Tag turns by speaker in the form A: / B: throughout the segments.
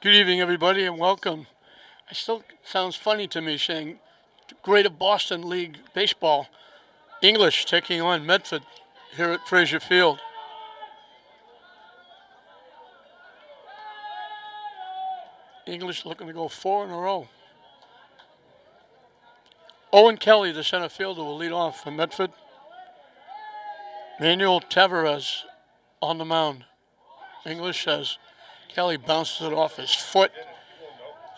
A: Good evening, everybody, and welcome. It still sounds funny to me saying Greater Boston League Baseball. English taking on Medford here at Frazier Field. English looking to go 4 in a row. Owen Kelly, the center fielder, will lead off for Medford. Manuel Tavares on the mound. English says Kelly bounces it off his foot.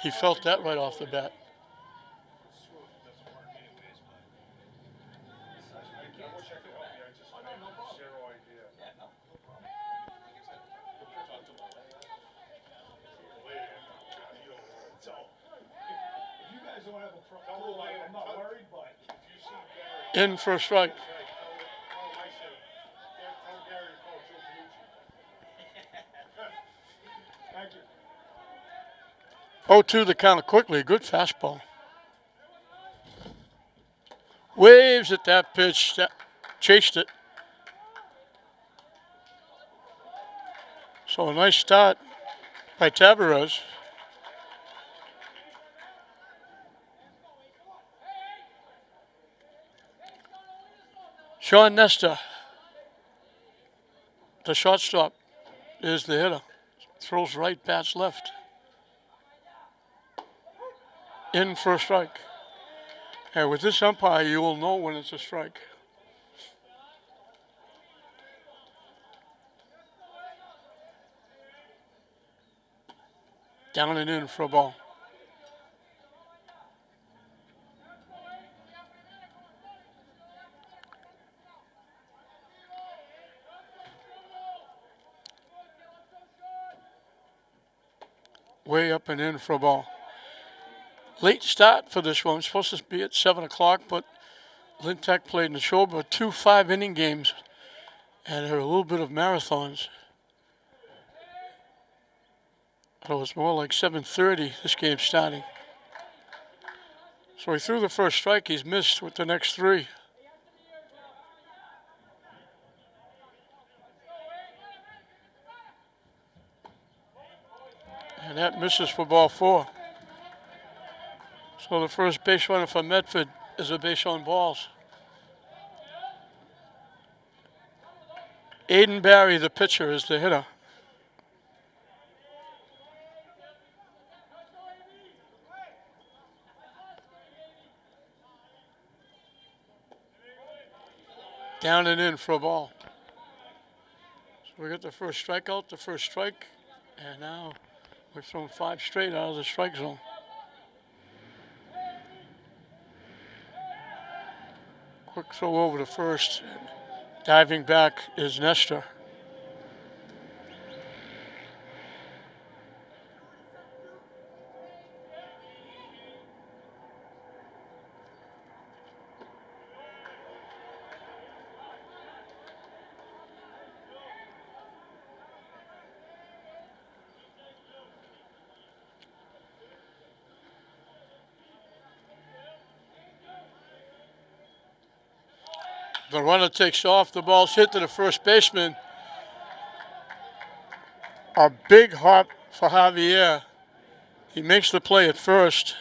A: He felt that right off the bat. In for a strike. 0-2 the count quickly. Good fastball. Waves at that pitch. Chased it. So a nice start by Tavares. Sean Nestor, the shortstop, is the hitter. Throws right, bats left. In for a strike. And with this umpire, you will know when it's a strike. Down and in for a ball. Way up and in for a ball. Late start for this one. It's supposed to be at 7 o'clock, but Lynn Tech played in the show, but 2 5-inning games, and there were a little bit of marathons. So it's more like 7:30, this game starting. So he threw the first strike. He's missed with the next 3. And that misses for ball 4. So the first base runner for Medford is a base on balls. Aiden Barry, the pitcher, is the hitter. Down and in for a ball. So we got the first strikeout, the first strike, and now we've thrown 5 straight out of the strike zone. Quick throw over to first. Diving back is Nestor. The runner takes off. The ball's hit to the first baseman. A big hop for Javier. He makes the play at first.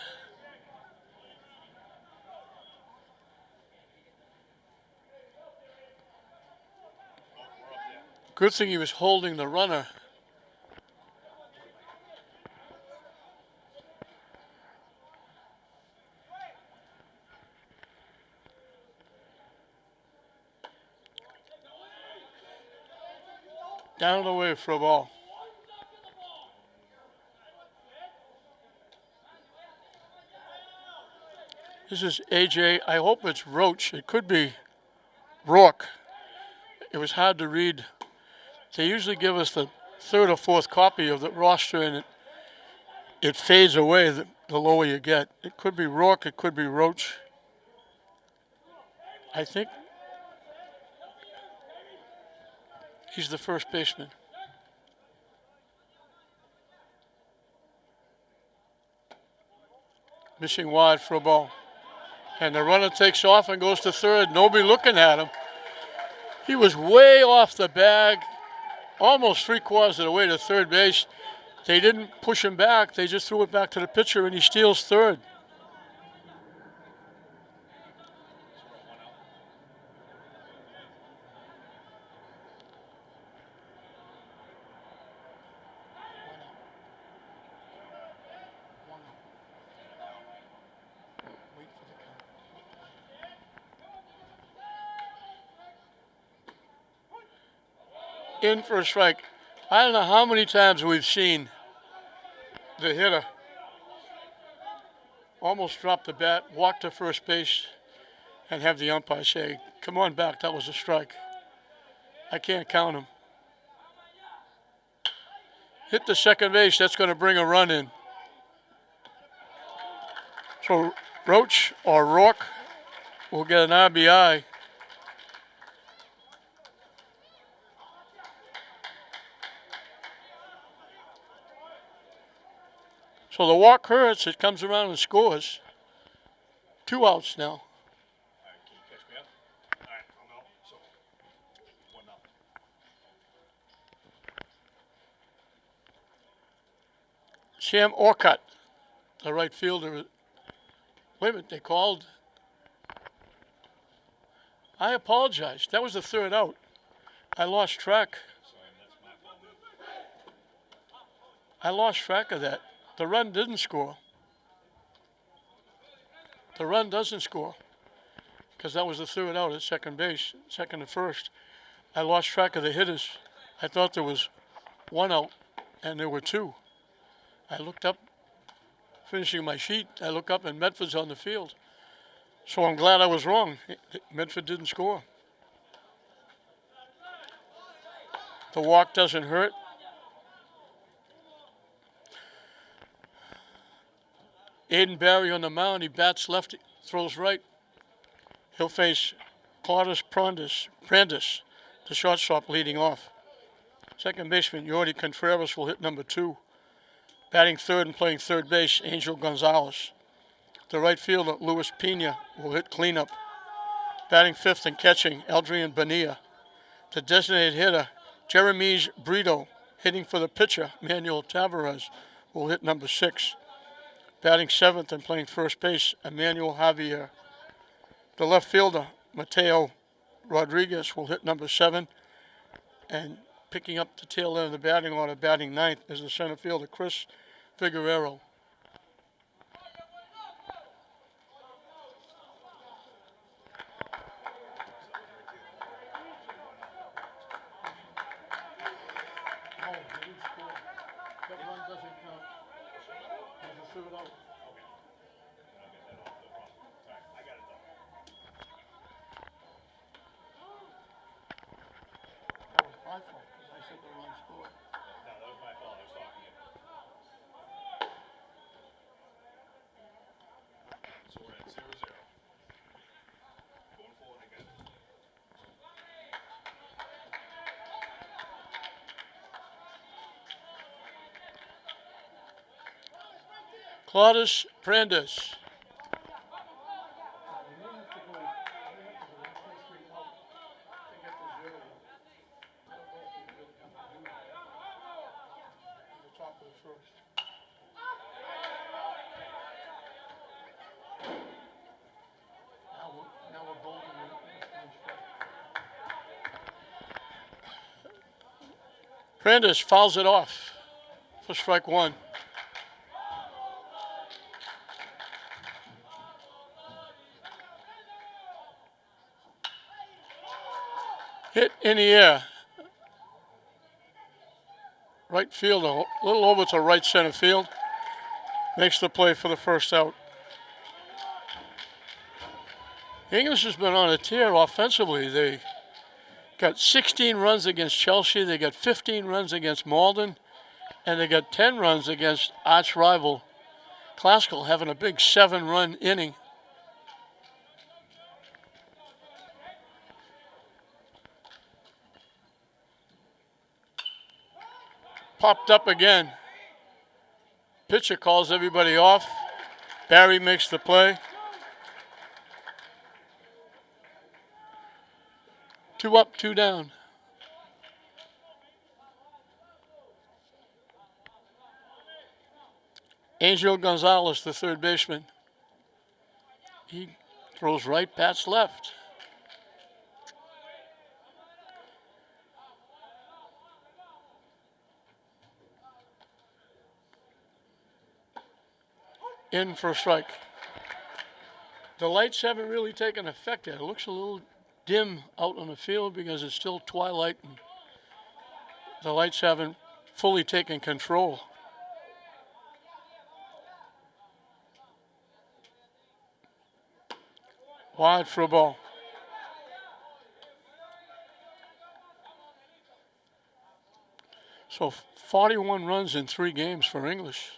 A: Good thing he was holding the runner. Down and away for a ball. This is AJ. I hope it's Roach. It could be Rourke. It was hard to read. They usually give us the 3rd or 4th copy of the roster, and it fades away the lower you get. It could be Rourke. It could be Roach. I think he's the first baseman. Missing wide for a ball. And the runner takes off and goes to third. Nobody looking at him. He was way off the bag, almost 3/4 of the way to third base. They didn't push him back. They just threw it back to the pitcher, and he steals third. In for a strike. I don't know how many times we've seen the hitter almost drop the bat, walk to first base, and have the umpire say, "Come on back, that was a strike." I can't count him. Hit the second base, that's going to bring a run in. So Roach or Rourke will get an RBI. So the walk hurts, it comes around and scores. 2 outs now. Sam Orcutt, the right fielder. Wait a minute, they called. I apologize. That was the third out. I lost track. I lost track of that. The run didn't score. The run doesn't score because that was the third out at second base, second and first. I lost track of the hitters. I thought there was 1 out and there were 2. I looked up, finishing my sheet, I look up and Medford's on the field. So I'm glad I was wrong. Medford didn't score. The walk doesn't hurt. Aiden Barry on the mound. He bats left, throws right. He'll face Claudius Prandis, the shortstop, leading off. Second baseman Yordi Contreras will hit number 2. Batting third and playing third base, Angel Gonzalez. The right fielder, Luis Pena, will hit cleanup. Batting fifth and catching, Adrian Bonilla. The designated hitter, Jeremy Brito, hitting for the pitcher, Manuel Tavares, will hit number 6. Batting seventh and playing first base, Emmanuel Javier. The left fielder, Mateo Rodriguez, will hit number 7. And picking up the tail end of the batting order, batting ninth, is the center fielder, Chris Figueroa. Claudius Prandis. Prandis fouls it off for strike 1. Hit in the air. Right field, a little over to right center field. Makes the play for the first out. English has been on a tear offensively. They got 16 runs against Chelsea. They got 15 runs against Malden. And they got 10 runs against arch rival Classical, having a big 7-run inning. Popped up again. Pitcher calls everybody off. Barry makes the play. 2 up, 2 down. Angel Gonzalez, the third baseman. He throws right, bats left. In for a strike. The lights haven't really taken effect yet. It looks a little dim out on the field because it's still twilight and the lights haven't fully taken control. Wide for a ball. So 41 runs in 3 games for English.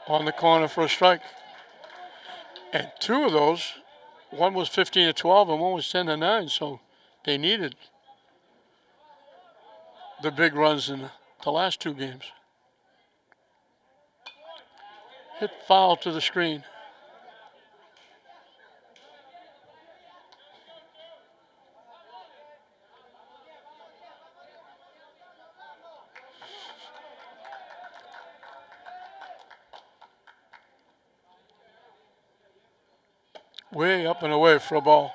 A: On the corner for a strike. And 2 of those, one was 15-12 and one was 10-9, so they needed the big runs in the last 2 games. Hit foul to the screen. Way up and away for a ball.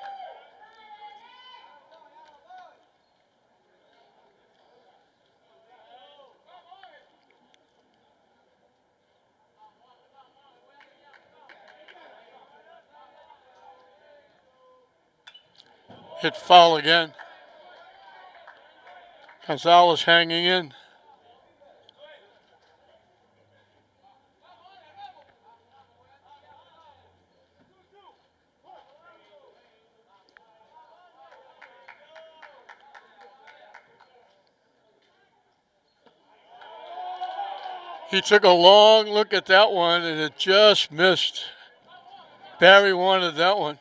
A: Hit foul again. Gonzalez hanging in. He took a long look at that one and it just missed. Barry wanted that one.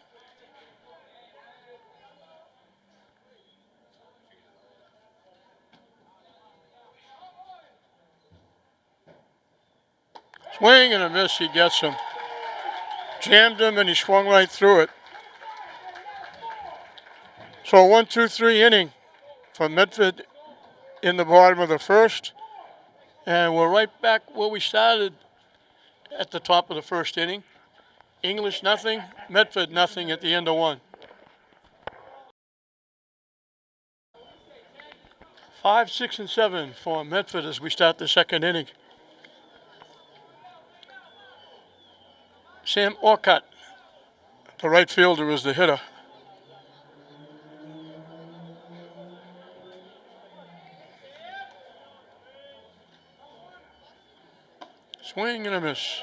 A: Swing and a miss, he gets him. Jammed him and he swung right through it. So a 1-2-3 inning for Medford in the bottom of the first. And we're right back where we started at the top of the first inning. English nothing, Medford nothing at the end of 1. 5, 6, and 7 for Medford as we start the second inning. Sam Orcutt, the right fielder, is the hitter. Swing and a miss.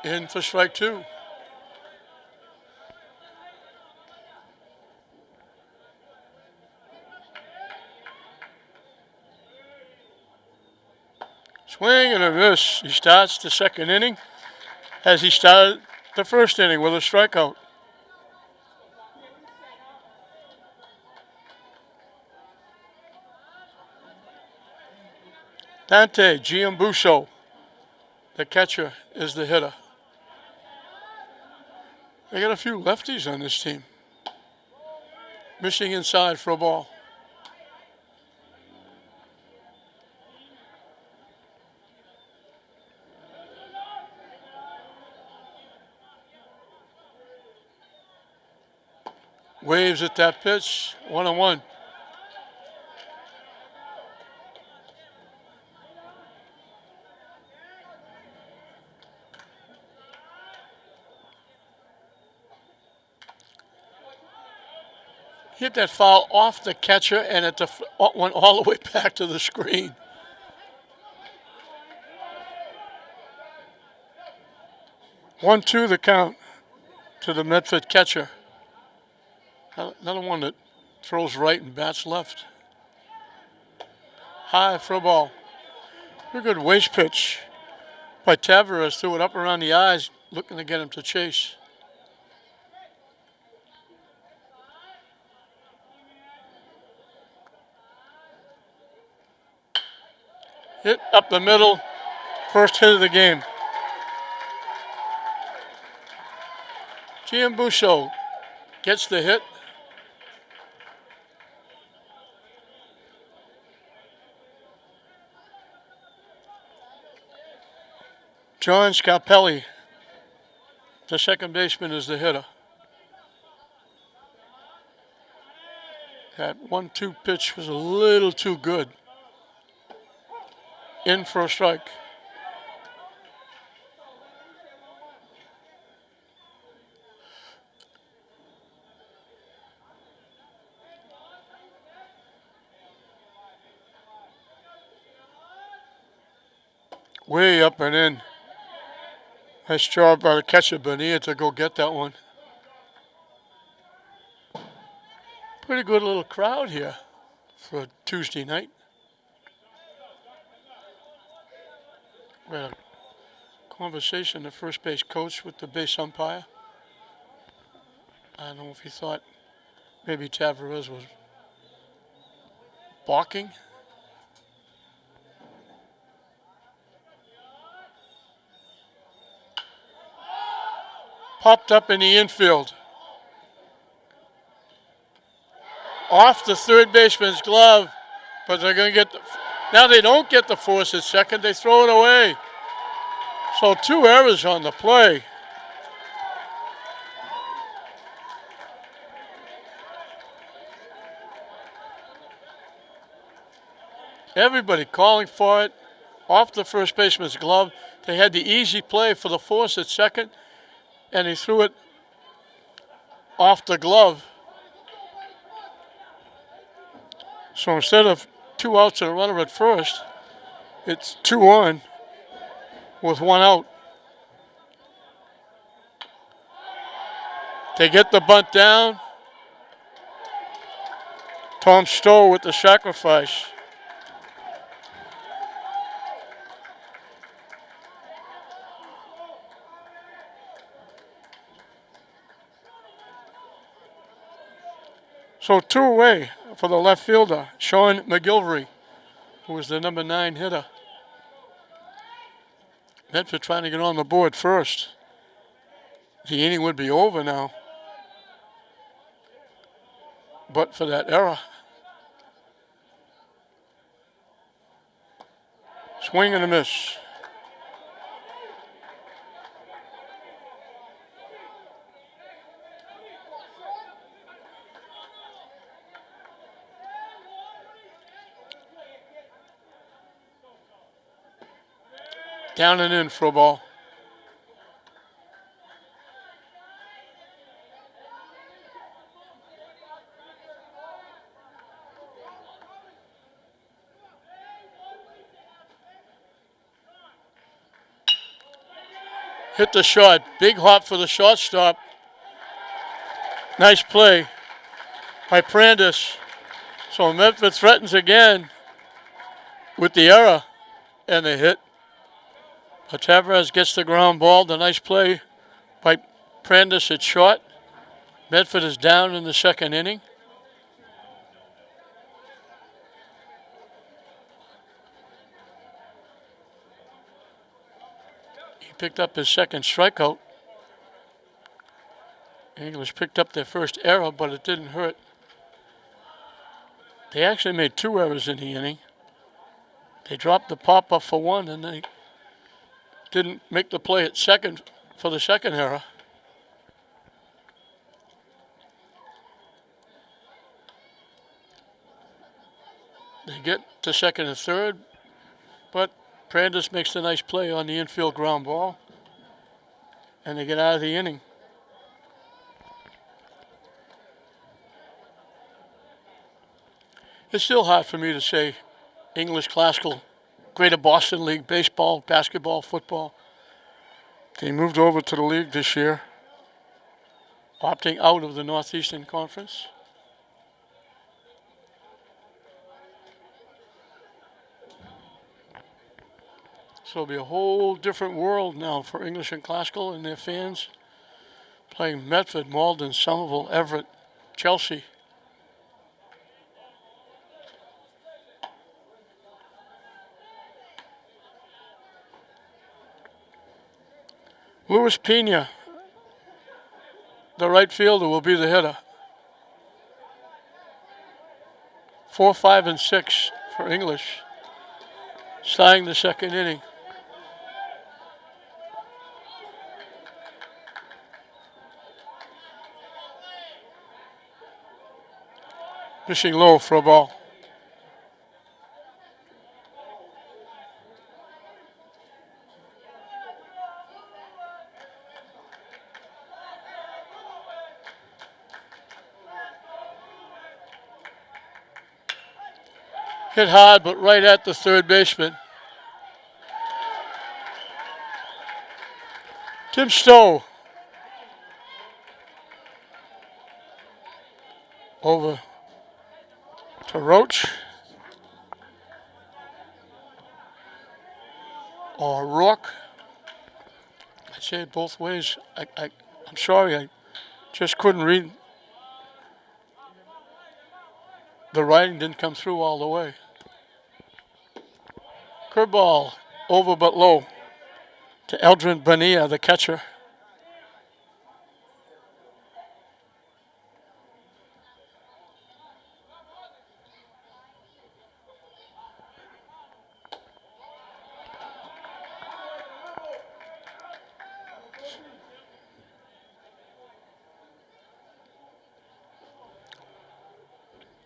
A: In for strike 2. Swing and a miss. He starts the second inning as he started the first inning with a strikeout. Dante Giambusso, the catcher, is the hitter. They got a few lefties on this team. Missing inside for a ball. Waves at that pitch, 1-1. Hit that foul off the catcher and it went all the way back to the screen. One, two, the count to the Medford catcher. Another one that throws right and bats left. High for a ball. A good waist pitch by Tavares. Threw it up around the eyes, looking to get him to chase. Hit up the middle. First hit of the game. Giambusso gets the hit. John Scarpelli, the second baseman, is the hitter. That 1-2 pitch was a little too good. In for a strike. Way up and in. Nice job by the catcher, Bonilla, to go get that one. Pretty good little crowd here for Tuesday night. We had a conversation, the first base coach with the base umpire. I don't know if he thought maybe Tavares was balking. Popped up in the infield. Off the third baseman's glove, but they're going to get now they don't get the force at second, they throw it away. So 2 errors on the play. Everybody calling for it. Off the first baseman's glove. They had the easy play for the force at second, and he threw it off the glove. So instead of 2 outs and a runner at first, it's 2 on with 1 out. They get the bunt down. Tom Stowe with the sacrifice. So 2 away for the left fielder, Sean McGilvery, who was the number 9 hitter. Medford trying to get on the board first. The inning would be over now, but for that error. Swing and a miss. Down and in for a ball. Hit the shot. Big hop for the shortstop. Nice play by Prandis. So Medford threatens again with the error and the hit. Tavares gets the ground ball. The nice play by Prandis at short. Medford is down in the second inning. He picked up his second strikeout. English picked up their first error, but it didn't hurt. They actually made 2 errors in the inning. They dropped the pop-up for 1, and they didn't make the play at second for the second error. They get to second and third, but Prandis makes the nice play on the infield ground ball, and they get out of the inning. It's still hard for me to say English Classical, Greater Boston League, baseball, basketball, football. They moved over to the league this year, opting out of the Northeastern Conference. So it'll be a whole different world now for English and Classical and their fans, playing Medford, Malden, Somerville, Everett, Chelsea. Luis Pena, the right fielder, will be the hitter. 4, 5, and 6 for English. Starting the second inning. Fishing low for a ball. Hit hard, but right at the third baseman. Tim Stowe. Over to Roach. Or Rourke. I say it both ways. I'm sorry, I just couldn't read. The writing didn't come through all the way. Curveball, over but low to Eldrin Bonilla, the catcher.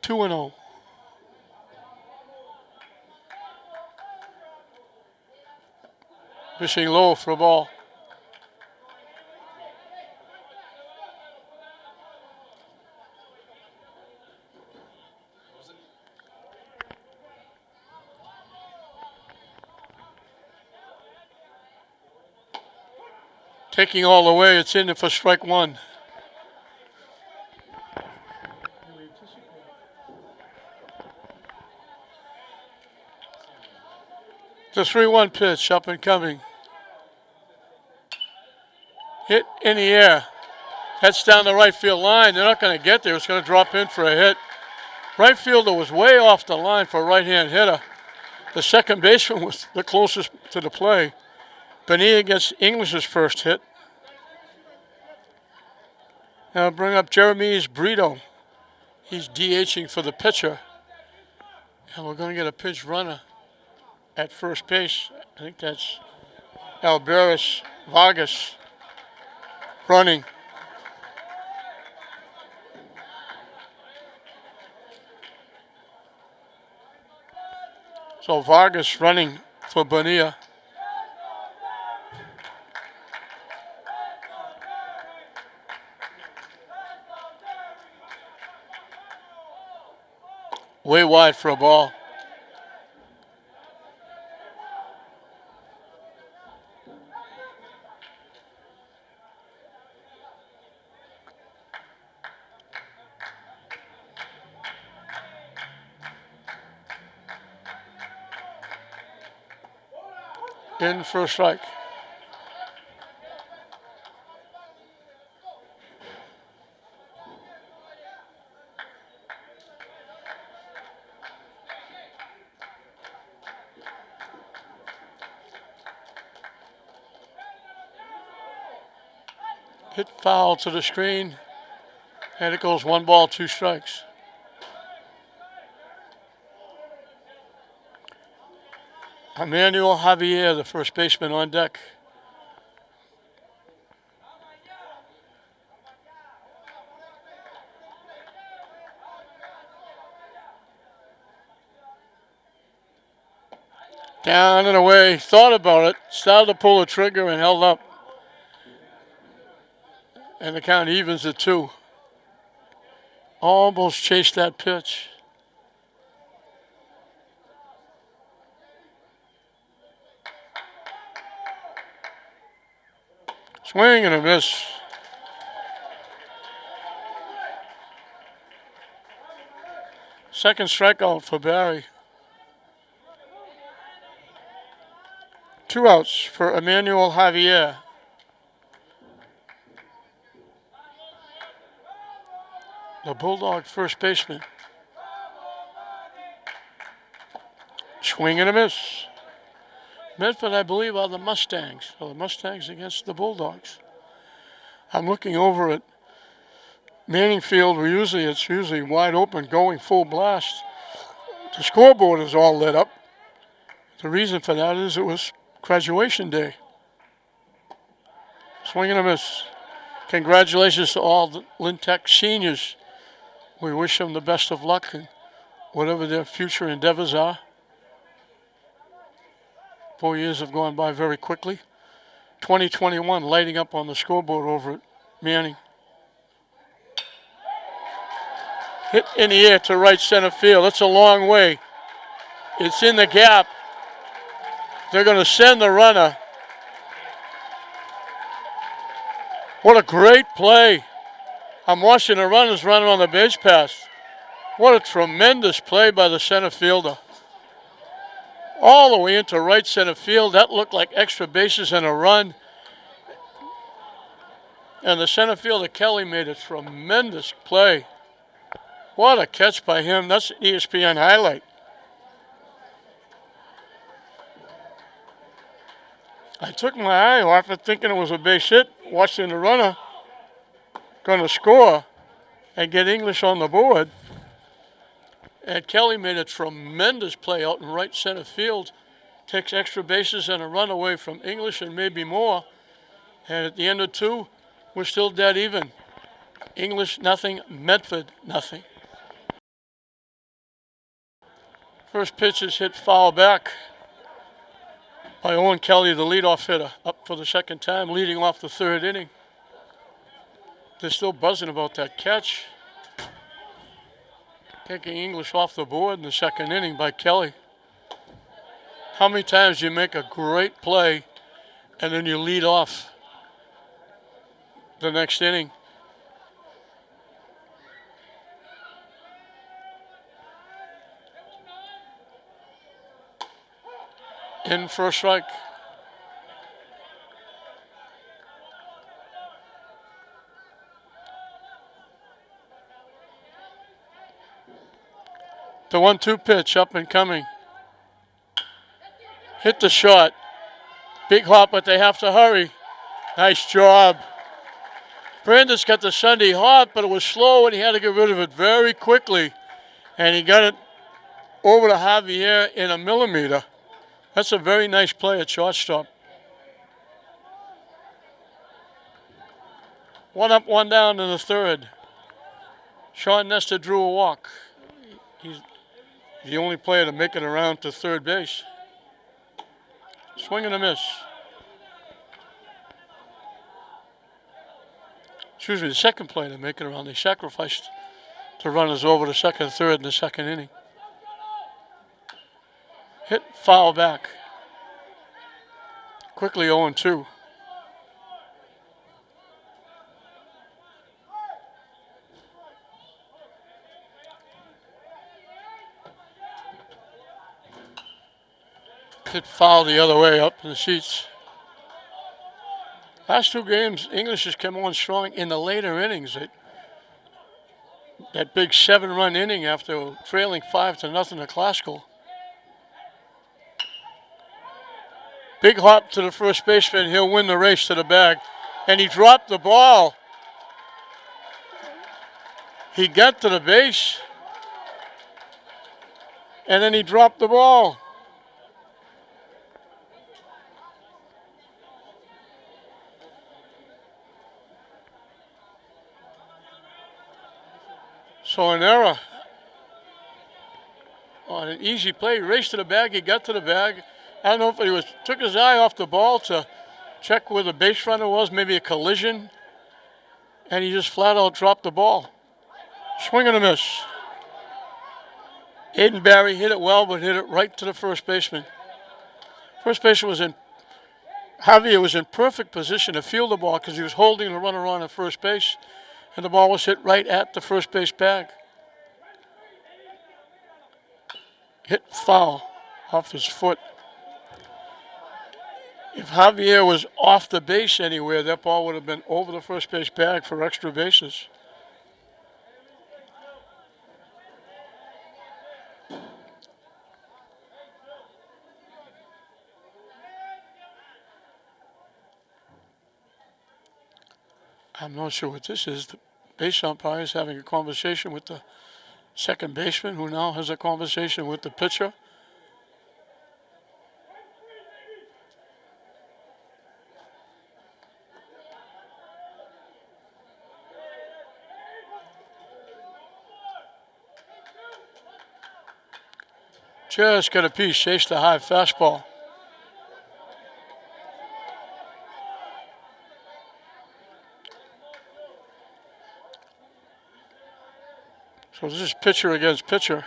A: Two and 0. Fishing low for a ball. Taking all the way, it's in for strike one. The 3-1 pitch, up and coming. Hit in the air. That's down the right field line. They're not going to get there. It's going to drop in for a hit. Right fielder was way off the line for a right-hand hitter. The second baseman was the closest to the play. Bonilla gets English's first hit. Now bring up Jeremy's Brito. He's DHing for the pitcher. And we're going to get a pinch runner at first base. I think that's Alberis Vargas running. So Vargas running for Bonilla. Way wide for a ball. In for a strike. Hit foul to the screen, and it goes 1 ball, 2 strikes. Emmanuel Javier, the first baseman, on deck. Down and away, thought about it, started to pull the trigger and held up. And the count evens at 2. Almost chased that pitch. Swing and a miss. Second strikeout for Barry. 2 outs for Emmanuel Javier. The Bulldog first baseman. Swing and a miss. Medford, I believe, are the Mustangs. So the Mustangs against the Bulldogs. I'm looking over at Manning Field, where it's usually wide open, going full blast. The scoreboard is all lit up. The reason for that is it was graduation day. Swing and a miss. Congratulations to all the Lynn Tech seniors. We wish them the best of luck in whatever their future endeavors are. 4 years have gone by very quickly. 2021 lighting up on the scoreboard over at Manning. Hit in the air to right center field. That's a long way. It's in the gap. They're going to send the runner. What a great play. I'm watching the runners run on the base pass. What a tremendous play by the center fielder. All the way into right center field. That looked like extra bases and a run. And the center fielder, Kelly, made a tremendous play. What a catch by him. That's an ESPN highlight. I took my eye off it thinking it was a base hit, watching the runner going to score and get English on the board. And Kelly made a tremendous play out in right center field. Takes extra bases and a run away from English and maybe more. And at the end of two, we're still dead even. English nothing, Medford nothing. First pitch is hit foul back by Owen Kelly, the leadoff hitter, up for the second time, leading off the third inning. They're still buzzing about that catch. Taking English off the board in the second inning by Kelly. How many times do you make a great play and then you lead off the next inning? In for a strike. The 1-2 pitch up and coming. Hit the shot. Big hop, but they have to hurry. Nice job. Brandis got the Sunday hop, but it was slow and he had to get rid of it very quickly. And he got it over to Javier in a millimeter. That's a very nice play at shortstop. 1 up, 1 down in the third. Sean Nestor drew a walk. He's the only player to make it around to third base. Swing and a miss. Excuse me, the second player to make it around. They sacrificed the runners over to second and third in the second inning. Hit foul back. Quickly 0-2. Hit foul the other way up in the seats. Last two games, English has come on strong in the later innings. That big 7-run inning after trailing 5-0 to Classical. Big hop to the first baseman. He'll win the race to the bag. And he dropped the ball. He got to the base. And then he dropped the ball. So an error on an easy play. He raced to the bag. He got to the bag. I don't know if he took his eye off the ball to check where the base runner was, maybe a collision, and he just flat out dropped the ball. Swing and a miss. Aiden Barry hit it well, but hit it right to the first baseman. First baseman Javier was in perfect position to field the ball because he was holding the runner on at first base, and the ball was hit right at the first base bag. Hit foul off his foot. If Javier was off the base anywhere, that ball would have been over the first base bag for extra bases. I'm not sure what this is. The base umpire is having a conversation with the second baseman, who now has a conversation with the pitcher. Just got a piece, chased the high fastball. So this is pitcher against pitcher.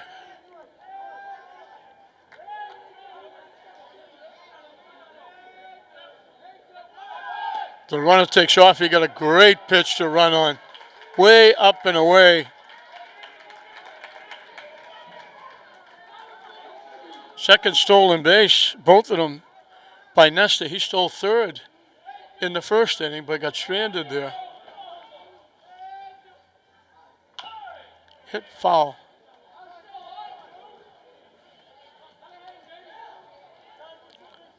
A: The runner takes off. He got a great pitch to run on. Way up and away. Second stolen base, both of them by Nestor. He stole third in the first inning, but got stranded there. Hit foul.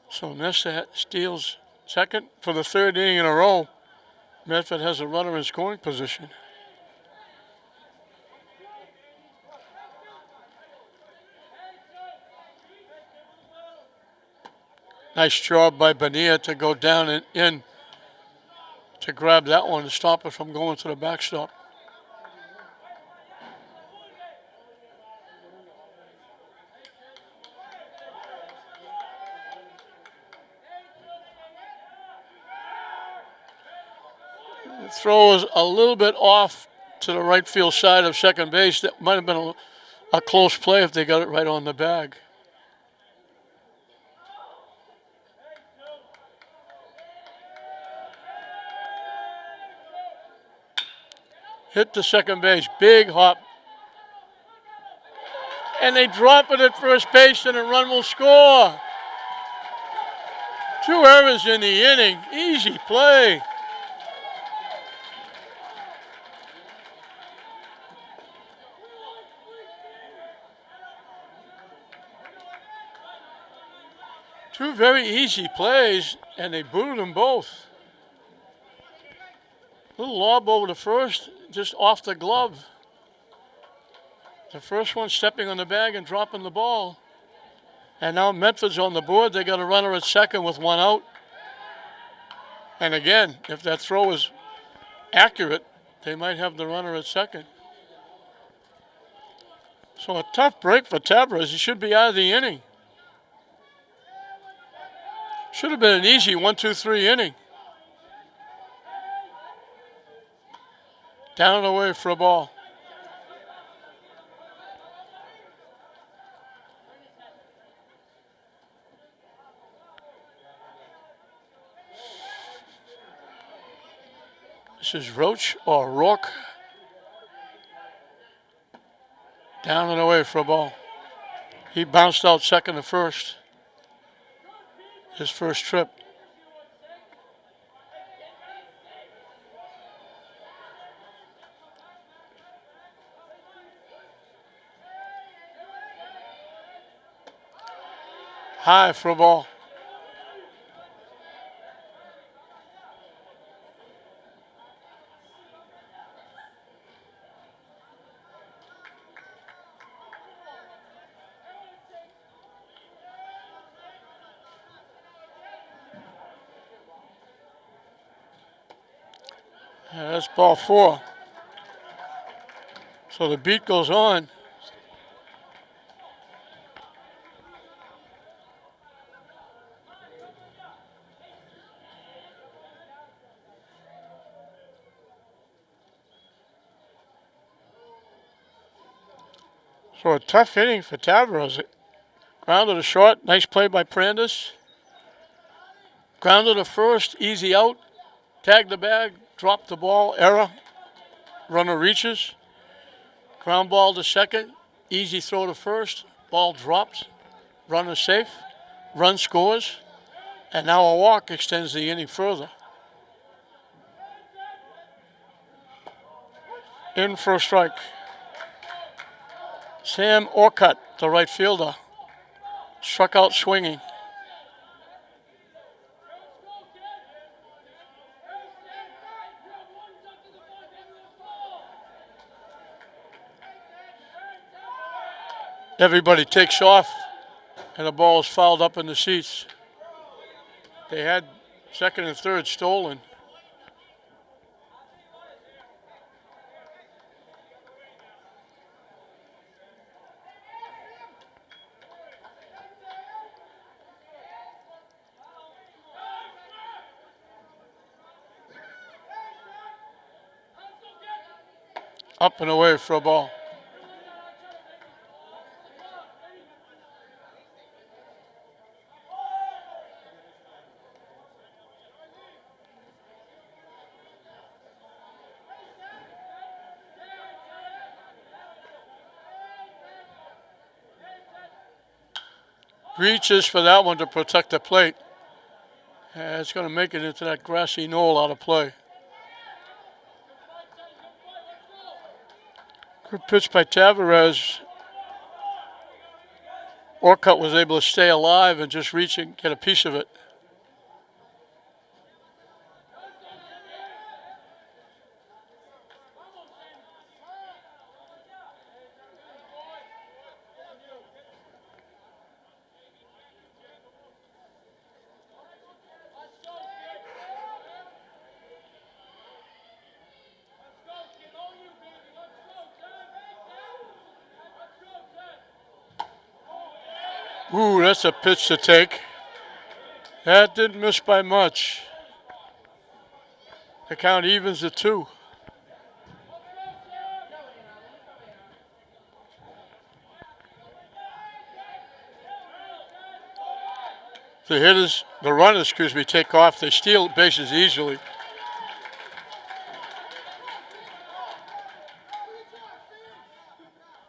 A: So Nestor steals second for the third inning in a row. Medford has a runner in scoring position. Nice job by Bonilla to go down and in to grab that one to stop it from going to the backstop. The throw was a little bit off to the right field side of second base. That might have been a close play if they got it right on the bag. Hit to second base, big hop. And they drop it at first base and a run will score. 2 errors in the inning, easy play. Two very easy plays, and they booted them both. Little lob over the first, just off the glove. The first one stepping on the bag and dropping the ball. And now Medford's on the board. They got a runner at second with 1 out. And again, if that throw is accurate, they might have the runner at second. So a tough break for Tavares. He should be out of the inning. Should have been an easy 1-2-3 inning. Down and away for a ball. This is Roach or Rourke. Down and away for a ball. He bounced out second to first. His first trip. High for a ball. Yeah, that's ball 4. So the beat goes on. So a tough inning for Tavares. Grounded to short. Nice play by Prandis. Grounded to first. Easy out. Tagged the bag. Dropped the ball. Error. Runner reaches. Ground ball to second. Easy throw to first. Ball dropped. Runner safe. Run scores. And now a walk extends the inning further. In for a strike. Sam Orcutt, the right fielder, struck out swinging. Everybody takes off, and the ball is fouled up in the seats. They had second and third stolen. Up and away for a ball. Reaches for that one to protect the plate. And it's going to make it into that grassy knoll out of play. Good pitch by Tavares. Orcutt was able to stay alive and just reach and get a piece of it. Ooh, that's a pitch to take. That didn't miss by much. The count evens at 2. The runners, take off. They steal bases easily.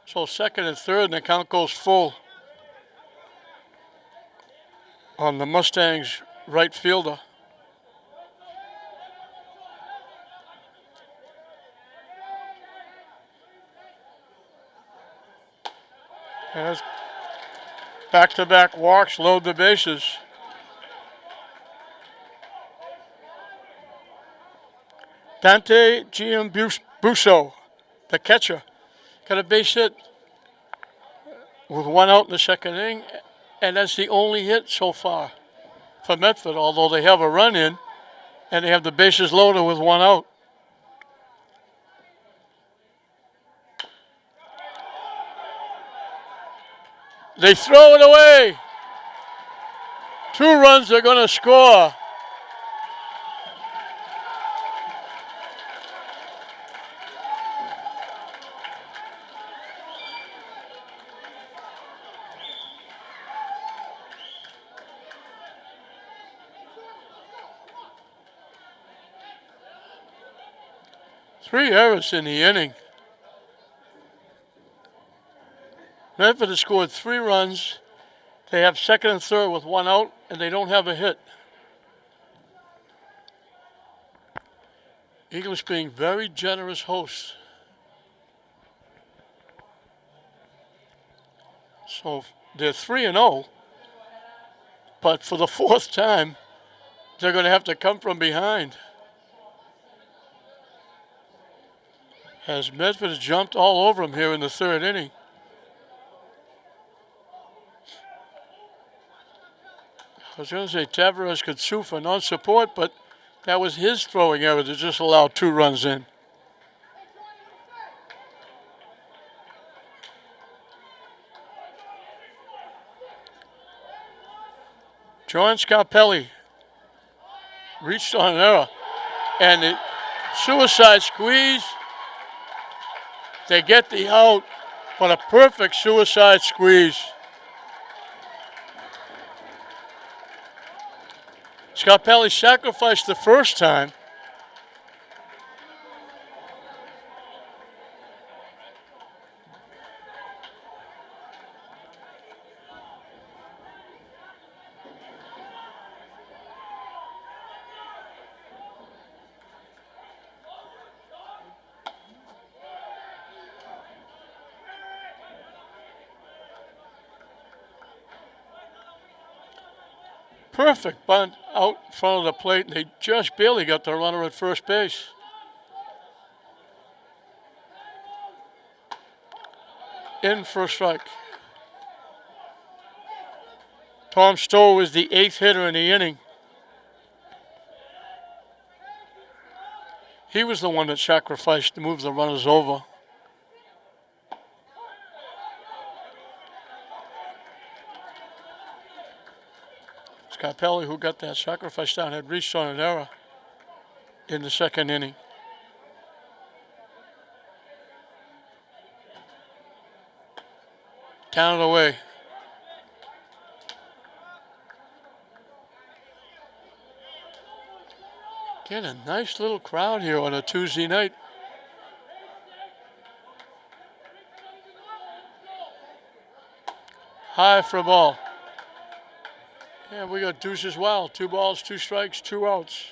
A: So second and third, and the count goes full on the Mustangs' right fielder. As back-to-back walks load the bases. Dante Giambusso, the catcher, got a base hit with 1 out in the second inning, and that's the only hit so far for Medford, although they have a run in and they have the bases loaded with 1 out. They throw it away. 2 runs they're going to score. Three errors in the inning. Medford has scored 3 runs. They have second and third with 1 out, and they don't have a hit. Eagles being very generous hosts. So they're 3-0, but for the 4th time, they're going to have to come from behind. As Medford has jumped all over them here in the 3rd inning. I was going to say Tavares could sue for non-support, but that was his throwing error to just allow 2 runs in. John Scarpelli reached on an error, and the suicide squeeze. They get the out, but a perfect suicide squeeze. Scarpelli sacrificed the first time. Perfect bunt out in front of the plate, and they just barely got the runner at first base. In for a strike. Tom Stowe is the 8th hitter in the inning. He was the one that sacrificed to move the runners over. Scarpelli, who got that sacrifice down, had reached on an error in the second inning. Down and away. Get a nice little crowd here on a Tuesday night. High for a ball. Yeah, we got deuce as well. 2 balls, 2 strikes, 2 outs.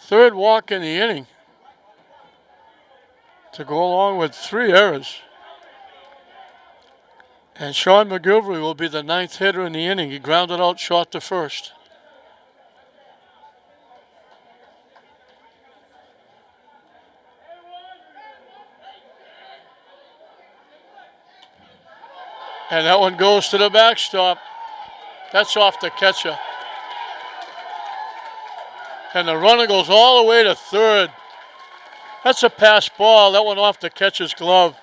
A: Third walk in the inning to go along with 3 errors. And Sean McGilvery will be the 9th hitter in the inning. He grounded out short to first. And that one goes to the backstop. That's off the catcher. And the runner goes all the way to third. That's a pass ball. That one off the catcher's glove.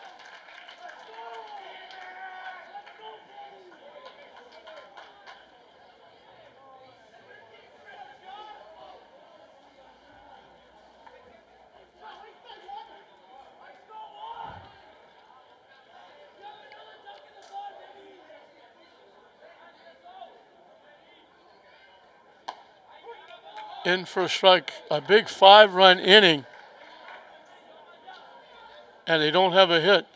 A: In for a strike. A big 5-run inning. And they don't have a hit.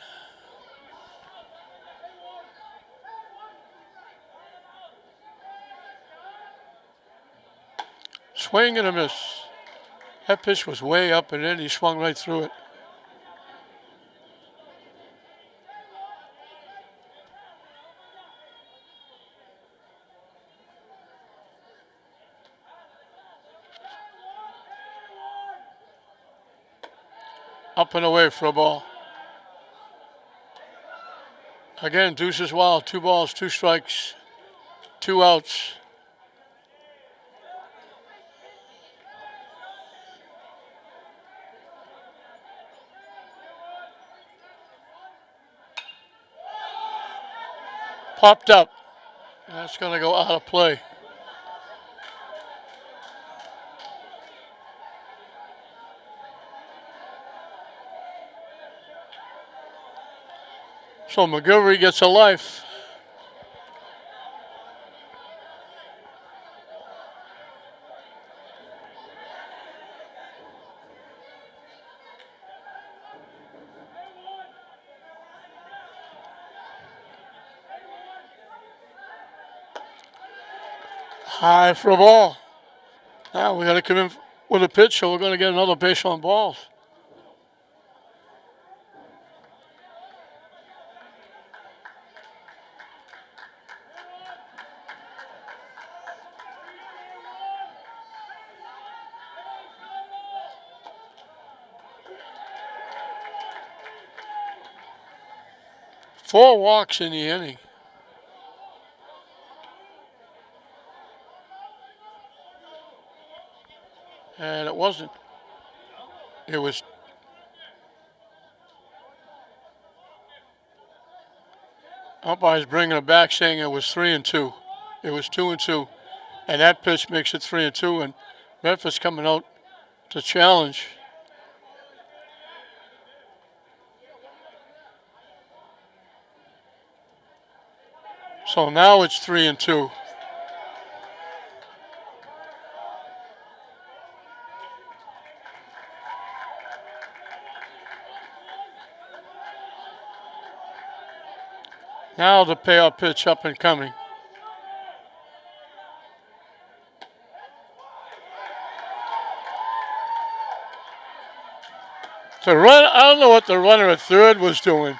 A: Swing and a miss. That pitch was way up and in. He swung right through it. Up and away for a ball. Again, deuce as well. 2 balls, 2 strikes, 2 outs. Popped up. That's going to go out of play. So McGilvery gets a life. High for a ball. Now we got to come in with a pitch, so we're going to get another base on balls. Four walks in the inning. And it wasn't. It was. Umpire's bringing it back, saying it was 3-2. It was 2-2, and that pitch makes it 3-2. And Medford's coming out to challenge. So now it's 3-2. Now the payoff pitch up and coming. The run, I don't know what the runner at third was doing.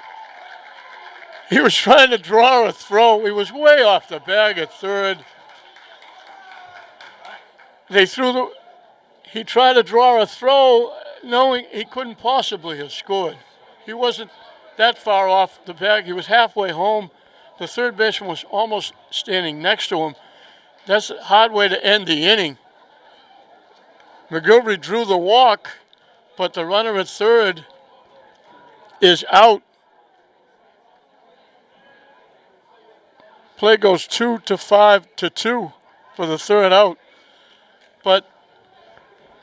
A: He was trying to draw a throw. He was way off the bag at third. He tried to draw a throw knowing he couldn't possibly have scored. He wasn't that far off the bag. He was halfway home. The third baseman was almost standing next to him. That's a hard way to end the inning. McGilvery drew the walk, but the runner at third is out. Play goes 2-5-2 for the third out. But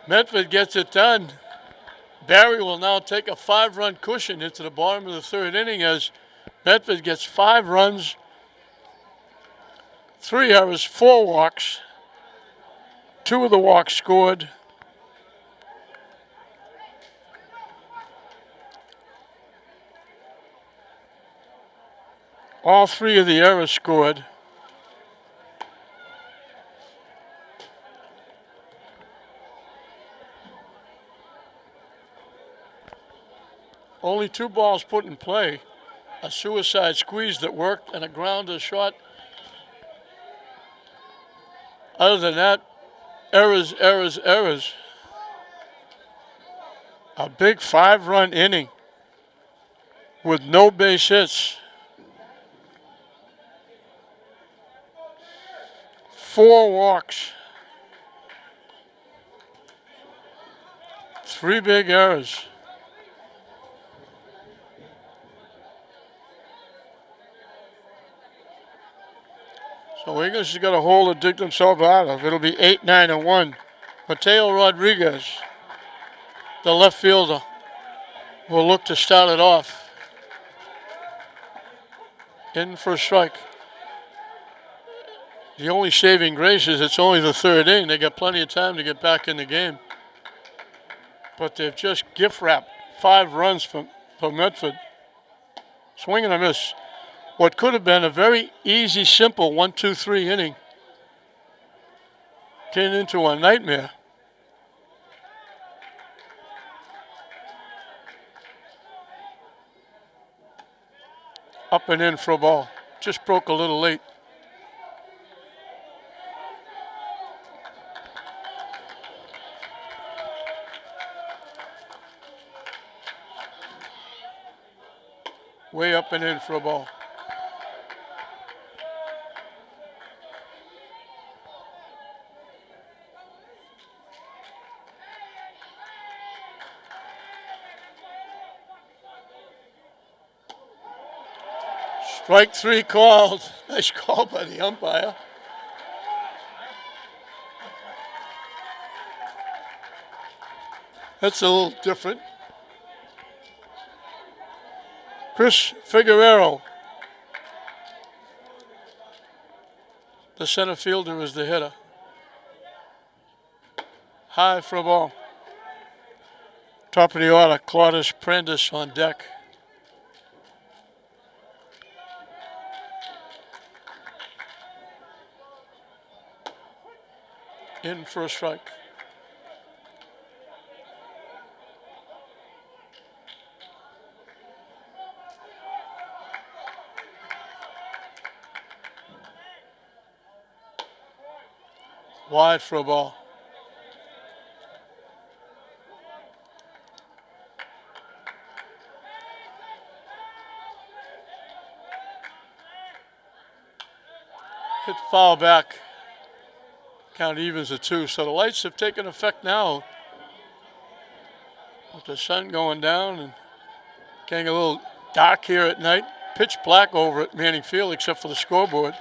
A: Medford gets it done. Barry will now take a 5-run cushion into the bottom of the third inning as Medford gets 5 runs, 3 errors, 4 walks. 2 of the walks scored. All 3 of the errors scored. Only 2 balls put in play. A suicide squeeze that worked and a grounder shot. Other than that, errors. A big 5-run inning with no base hits. 4 walks. 3 big errors. So English has got a hole to dig themselves out of. It'll be 8-9-1. Mateo Rodriguez, the left fielder, will look to start it off. In for a strike. The only saving grace is it's only the third inning. They got plenty of time to get back in the game. But they've just gift wrapped 5 runs from Medford. Swing and a miss. What could have been a very easy, simple 1-2-3 inning came into a nightmare. Up and in for a ball. Just broke a little late. Way up and in for a ball. Strike 3 called. Nice call by the umpire. That's a little different. Chris Figueroa, the center fielder, is the hitter. High for a ball. Top of the order, Claudius Prentice on deck. In for a strike. Wide for a ball. Hit foul back. Count evens at 2. So the lights have taken effect now. With the sun going down and getting a little dark here at night. Pitch black over at Manning Field except for the scoreboard.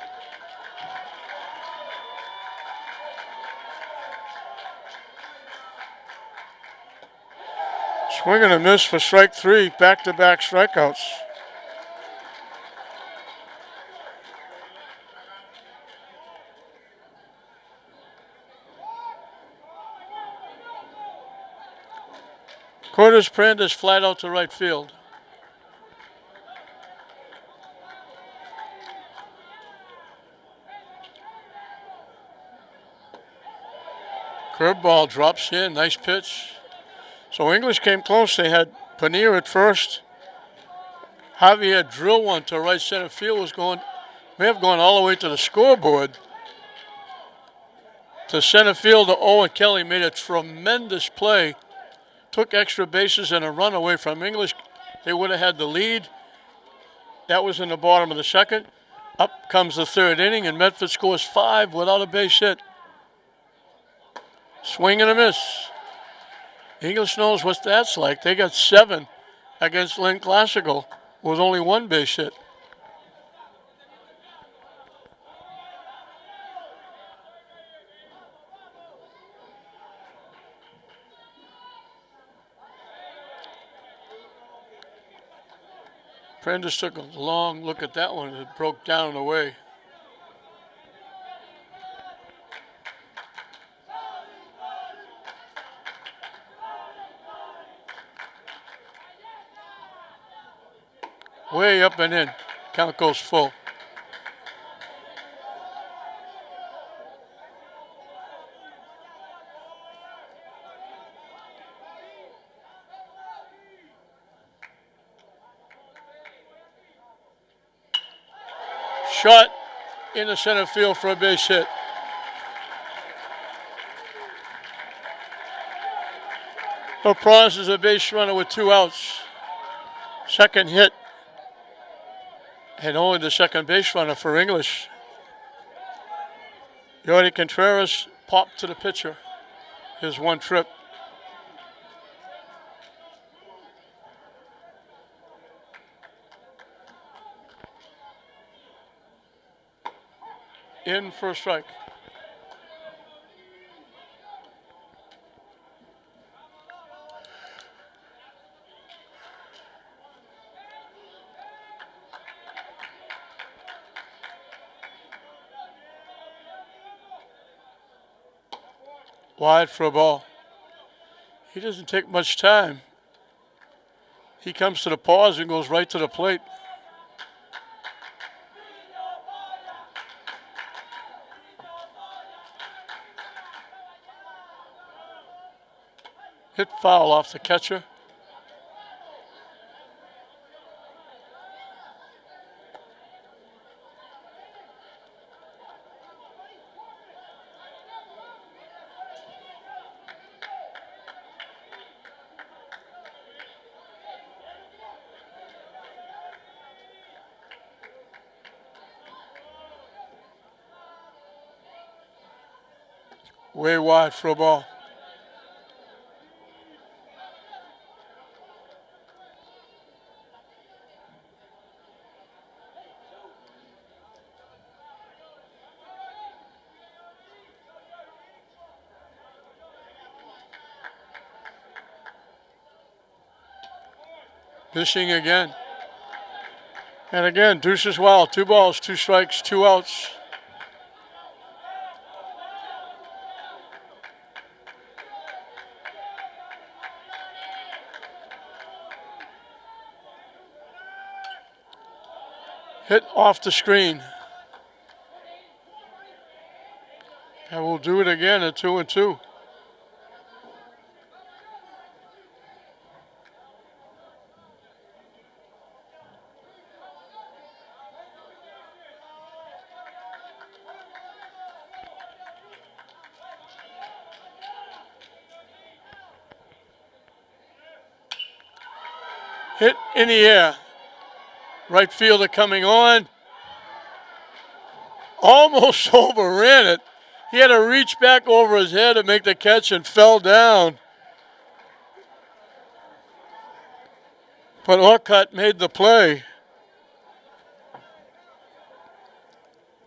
A: Swing and a miss for strike 3. Back-to-back strikeouts. Cordes Prentice flat out to right field. Curveball drops in. Nice pitch. So English came close. They had Bonilla at first. Javier drilled one to right center field. May have gone all the way to the scoreboard. To center fielder Owen Kelly made a tremendous play. Took extra bases and a run away from English. They would have had the lead. That was in the bottom of the second. Up comes the third inning, and Medford scores 5 without a base hit. Swing and a miss. English knows what that's like. They got 7 against Lynn Classical with only 1 base hit. Prentice took a long look at that one and it broke down and away. Way up and in. Count goes full. Shot in the center field for a base hit. LaPrance is a base runner with 2 outs. Second hit. And only the second base runner for English. Yordi Contreras popped to the pitcher. His 1 trip. In for a strike. Wide for a ball. He doesn't take much time. He comes to the pause and goes right to the plate. Hit foul off the catcher. Way wide for a ball. Missing again. And again, deuces wild. 2 balls, 2 strikes, 2 outs. Hit off the screen. And we'll do it again at 2-2. Hit in the air. Right fielder coming on. Almost overran it. He had to reach back over his head to make the catch and fell down. But Orcutt made the play.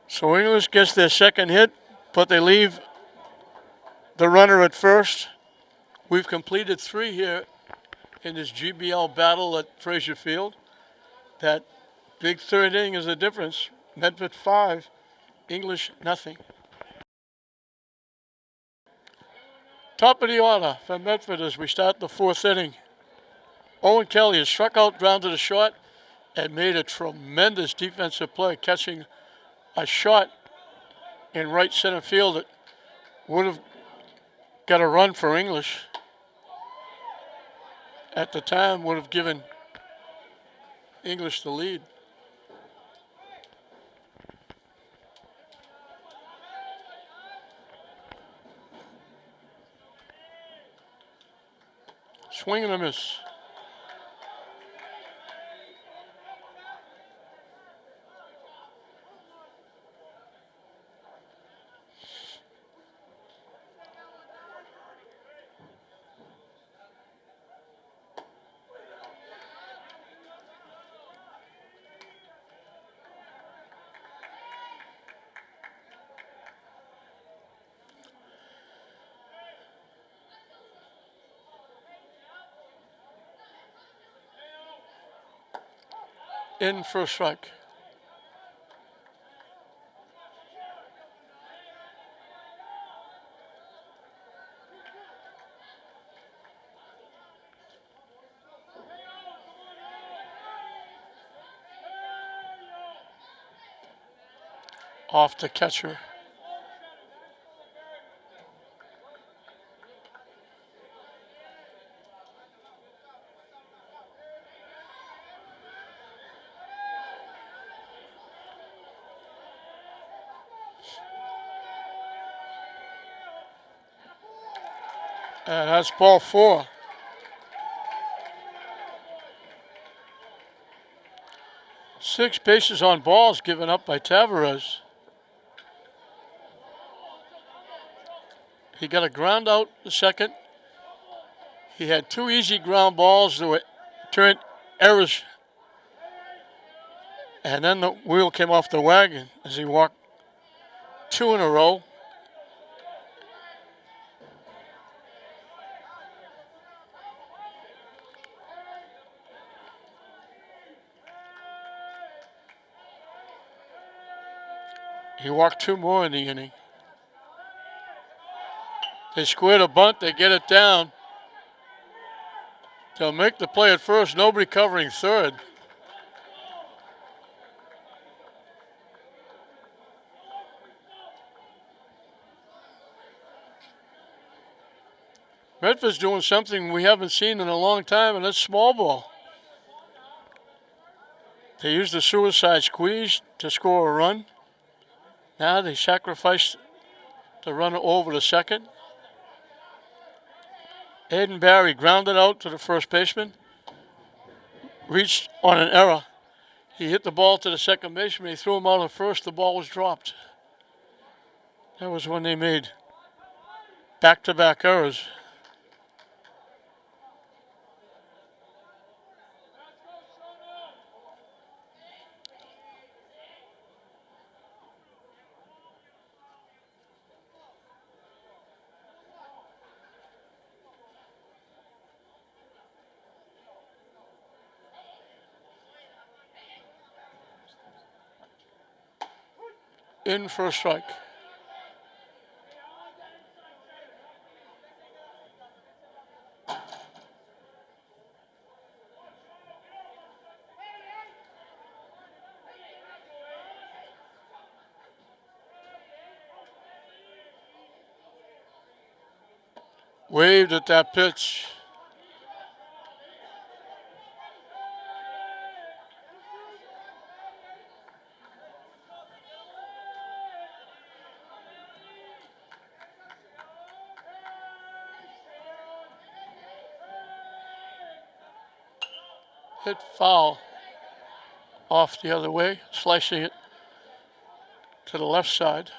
A: So English gets their second hit, but they leave the runner at first. We've completed 3 here in this GBL battle at Frazier Field. That big third inning is the difference. Medford 5, English nothing. Top of the order for Medford as we start the 4th inning. Owen Kelly has struck out, grounded a short, and made a tremendous defensive play, catching a shot in right center field that would have got a run for English. at the time would have given English the lead. Swing and a miss. In for a strike. Off the catcher. And that's ball 4. Six bases on balls given up by Tavares. He got a ground out the second. He had 2 easy ground balls that were turned errors. And then the wheel came off the wagon as he walked 2 in a row. He walked 2 more in the inning. They squared a bunt. They get it down. They'll make the play at first. Nobody covering third. Medford's doing something we haven't seen in a long time, and that's small ball. They used the suicide squeeze to score a run. Now they sacrificed the runner over to second. Aiden Barry grounded out to the first baseman. Reached on an error. He hit the ball to the second baseman. He threw him out at first. The ball was dropped. That was when they made back-to-back errors. In for a strike. Waved at that pitch. Hit foul off the other way, slicing it to the left side.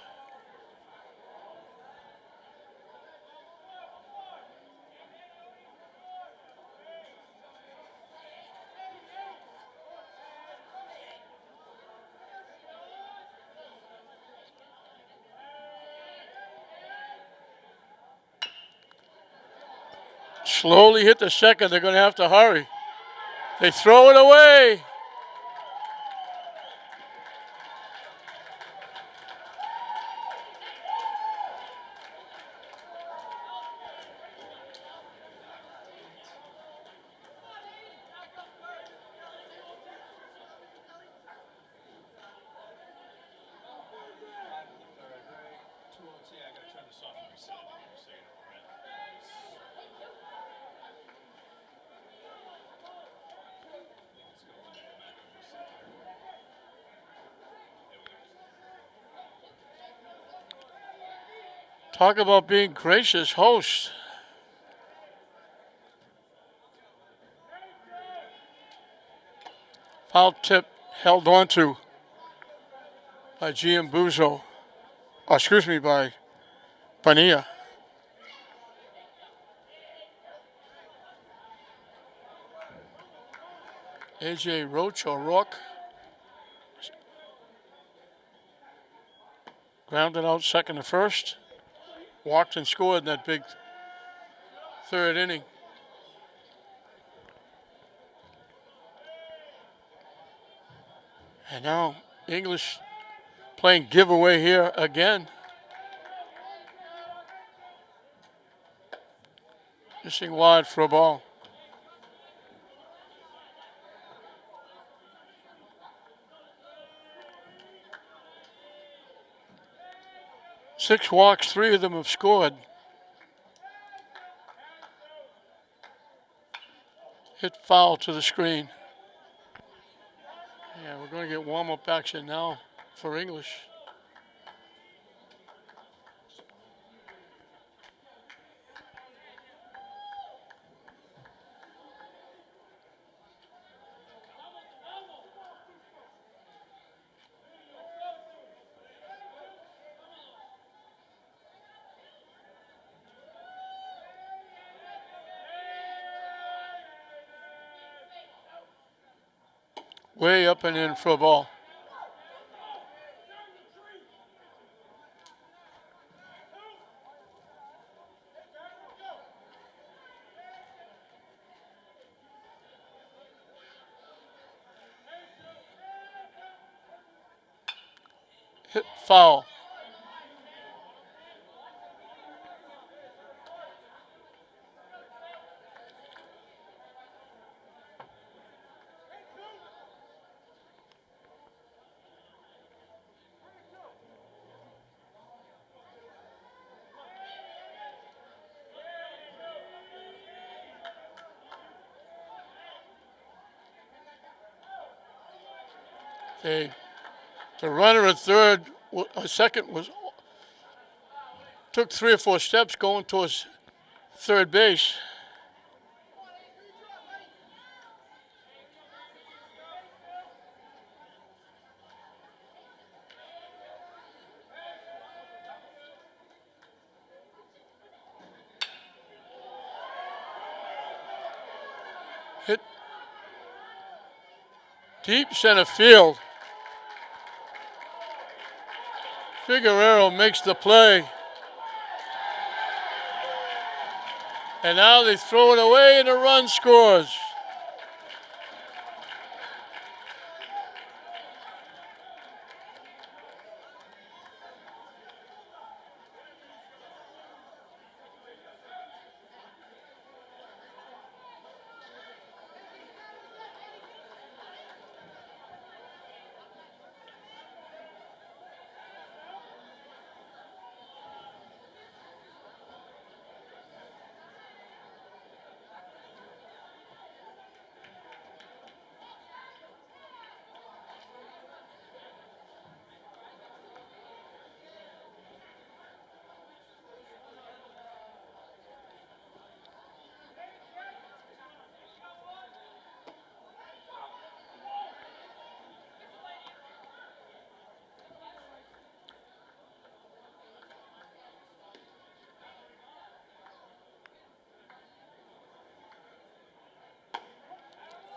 A: Slowly hit the second. They're going to have to hurry. They throw it away. Talk about being gracious hosts. Foul tip held onto by Giambuzo. Oh, excuse me, by Bonilla. AJ Roach or Rock grounded out second to first. Walked and scored in that big third inning. And now English playing giveaway here again. Missing wide for a ball. Six walks, three of them have scored. Hit foul to the screen. Yeah, we're going to get warm-up action now for English. Way up and in for a ball. Hit foul. The runner at third, second was took 3 or 4 steps going towards third base. Hit deep center field. Figueroa makes the play. And now they throw it away and a run scores.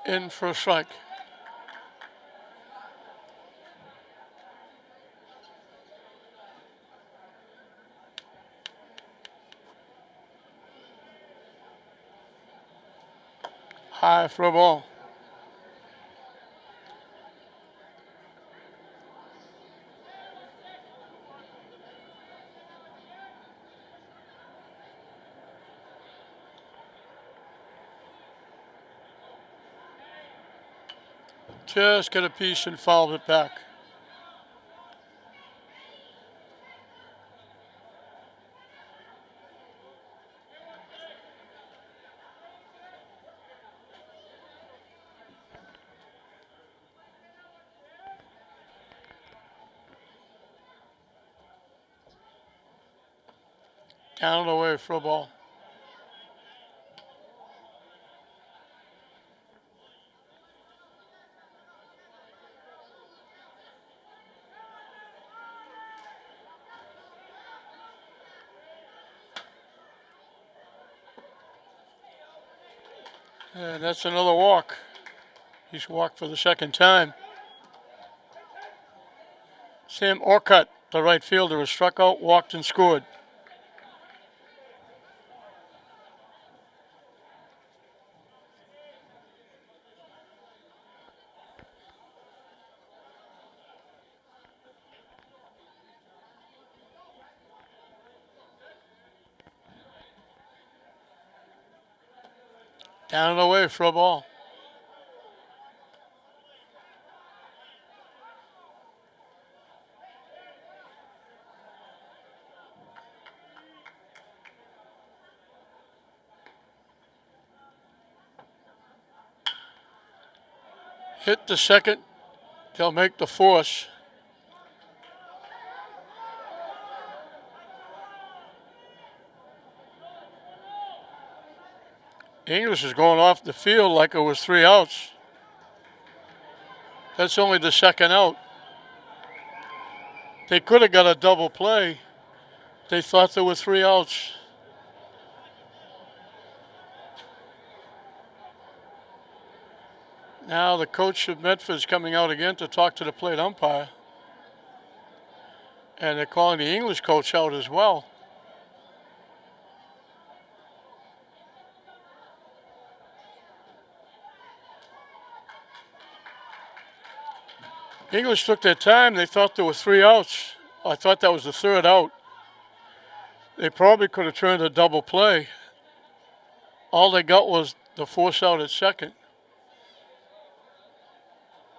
A: In for a strike. High for a ball. Just got a piece and fouled it back. Down and away for a ball. And that's another walk. He's walked for the second time. Sam Orcutt, the right fielder, was struck out, walked, and scored. Down and away for a ball. Hit the second. They'll make the force. English is going off the field like it was 3 outs. That's only the second out. They could have got a double play. They thought there were 3 outs. Now the coach of Medford is coming out again to talk to the plate umpire. And they're calling the English coach out as well. English took their time. They thought there were 3 outs. I thought that was the 3rd out. They probably could have turned a double play. All they got was the force out at second.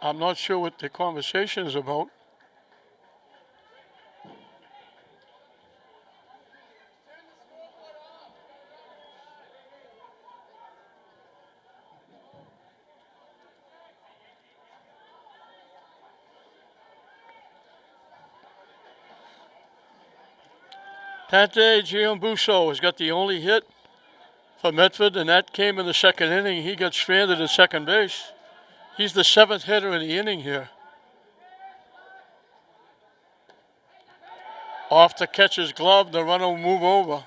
A: I'm not sure what the conversation is about. Tante Giambusso has got the only hit for Medford, and that came in the second inning. He got stranded at second base. He's the 7th hitter in the inning here. Off the catcher's glove, the runner will move over.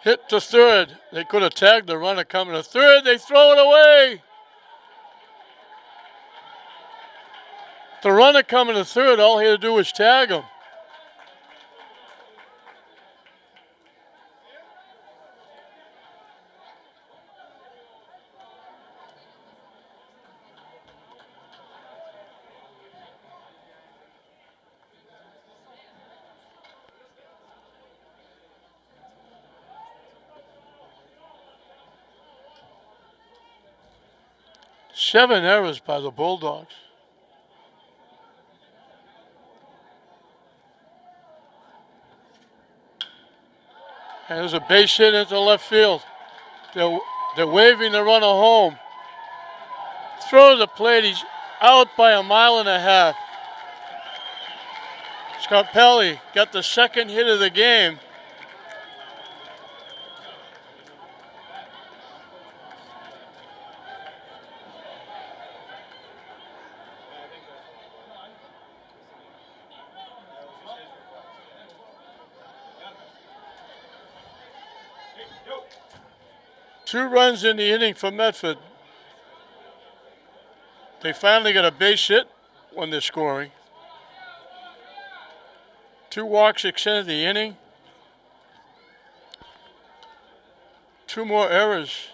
A: Hit to third. They could have tagged the runner coming to third. They throw it away. The runner coming to third, all he had to do was tag him. Seven errors by the Bulldogs. And there's a base hit into left field. They're waving the runner home. Throw to the plate. He's out by a mile and a half. Scarpelli got the second hit of the game. Two runs in the inning for Medford. They finally got a base hit when they're scoring. 2 walks extended the inning. 2 more errors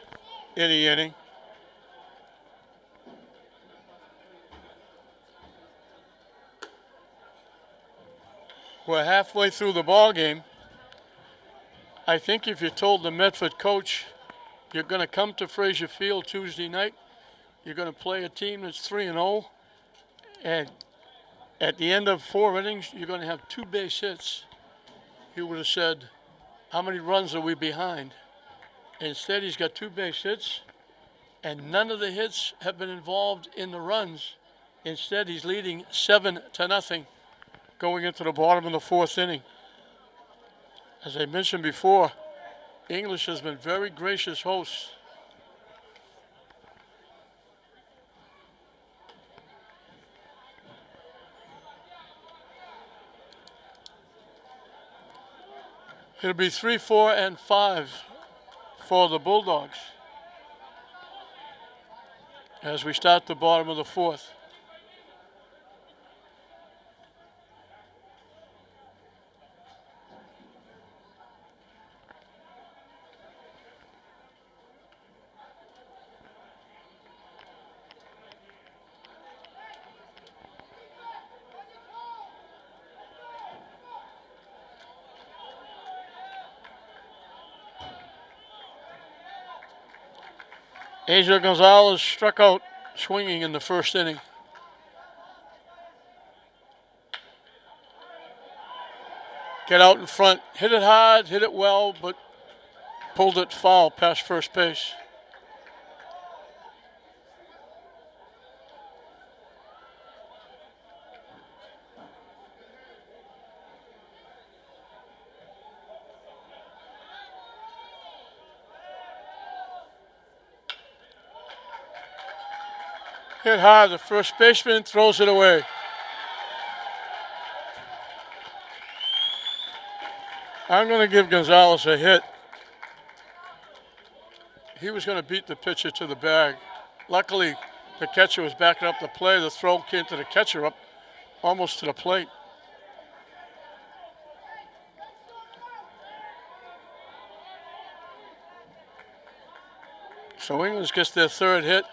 A: in the inning. We're halfway through the ball game. I think if you told the Medford coach you're going to come to Frazier Field Tuesday night, you're going to play a team that's 3-0, And at the end of 4 innings, you're going to have 2 base hits. He would have said, how many runs are we behind? Instead, he's got 2 base hits, and none of the hits have been involved in the runs. Instead, he's leading 7-0 going into the bottom of the 4th inning. As I mentioned before, English has been very gracious hosts. It'll be 3, 4, and 5 for the Bulldogs as we start the bottom of the 4th. AJ Gonzalez struck out swinging in the 1st inning. Get out in front, hit it hard, hit it well, but pulled it foul past first base. Hit hard, the first baseman throws it away. I'm going to give Gonzalez a hit. He was going to beat the pitcher to the bag. Luckily, the catcher was backing up the play. The throw came to the catcher up almost to the plate. So English gets their 3rd hit.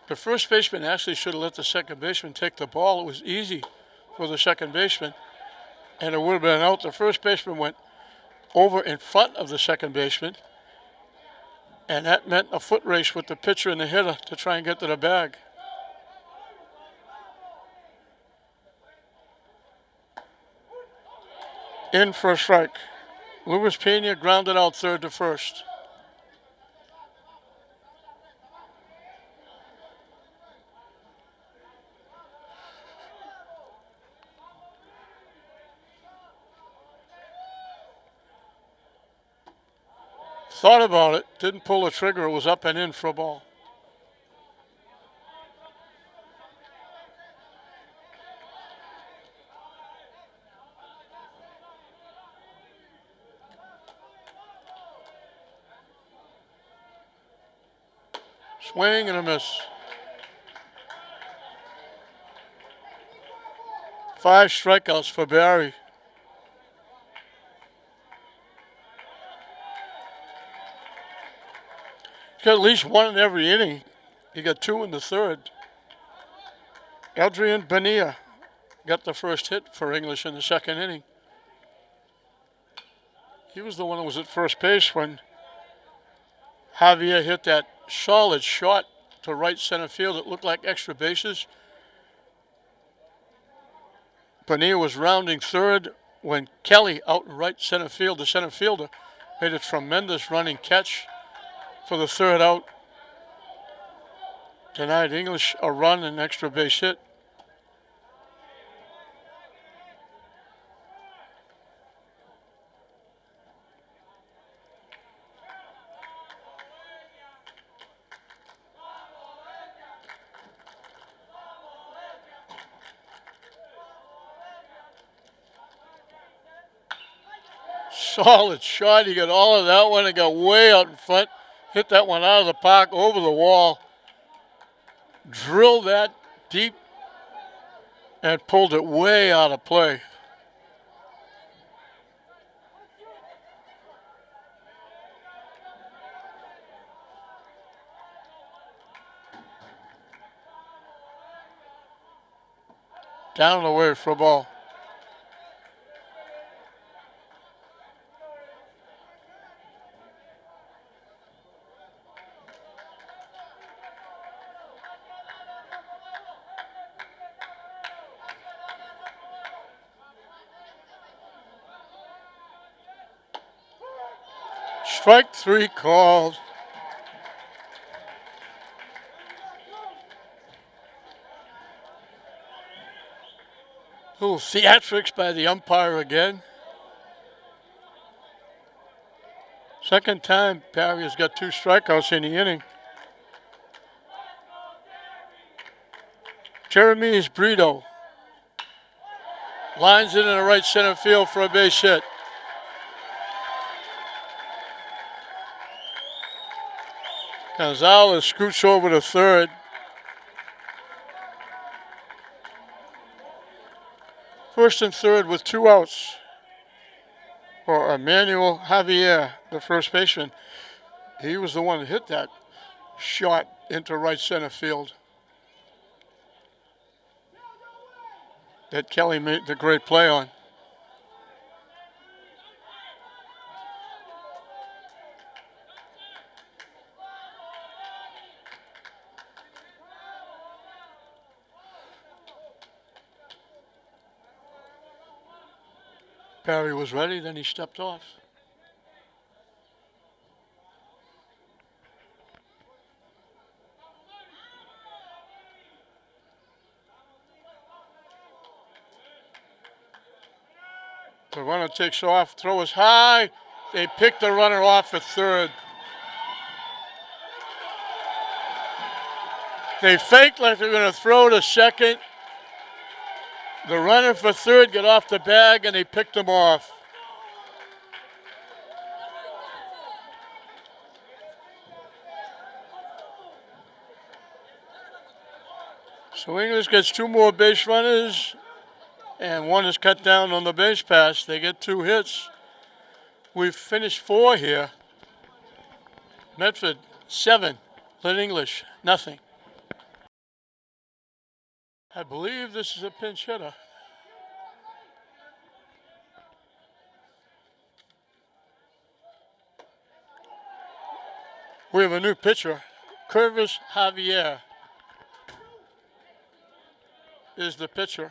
A: The first baseman actually should have let the second baseman take the ball. It was easy for the second baseman, and it would have been out. The first baseman went over in front of the second baseman, and that meant a foot race with the pitcher and the hitter to try and get to the bag. In for a strike. Luis Pena grounded out 3rd to 1st. Thought about it, didn't pull the trigger, it was up and in for a ball. Swing and a miss. 5 strikeouts for Barry. He's got at least 1 in every inning. He got 2 in the 3rd. Adrian Bonilla got the first hit for English in the 2nd inning. He was the one that was at first base when Javier hit that solid shot to right center field. It looked like extra bases. Bonilla was rounding 3rd when Kelly out in right center field, the center fielder, made a tremendous running catch for the 3rd out. Denied English a run and extra base hit. Solid shot. He got all of that one and got way out in front. Hit that one out of the park over the wall. Drilled that deep and pulled it way out of play. Down and away for a ball. Strike 3 called. Little theatrics by the umpire again. Second time Parry has got 2 strikeouts in the inning. Jeremy's Brito lines it in the right center field for a base hit. Gonzalez scoots over to third. First and third with 2 outs for Emmanuel Javier, the first baseman. He was the one that hit that shot into right center field that Kelly made the great play on. Parry was ready, then he stepped off. The runner takes off, throw is high. They pick the runner off at third. They faked like they're going to throw to second. The runner for third got off the bag and they picked him off. So English gets 2 more base runners and 1 is cut down on the base pass. They get 2 hits. We've finished 4 here. Medford 7, Lynn English nothing. I believe this is a pinch hitter. We have a new pitcher. Curvis Javier is the pitcher.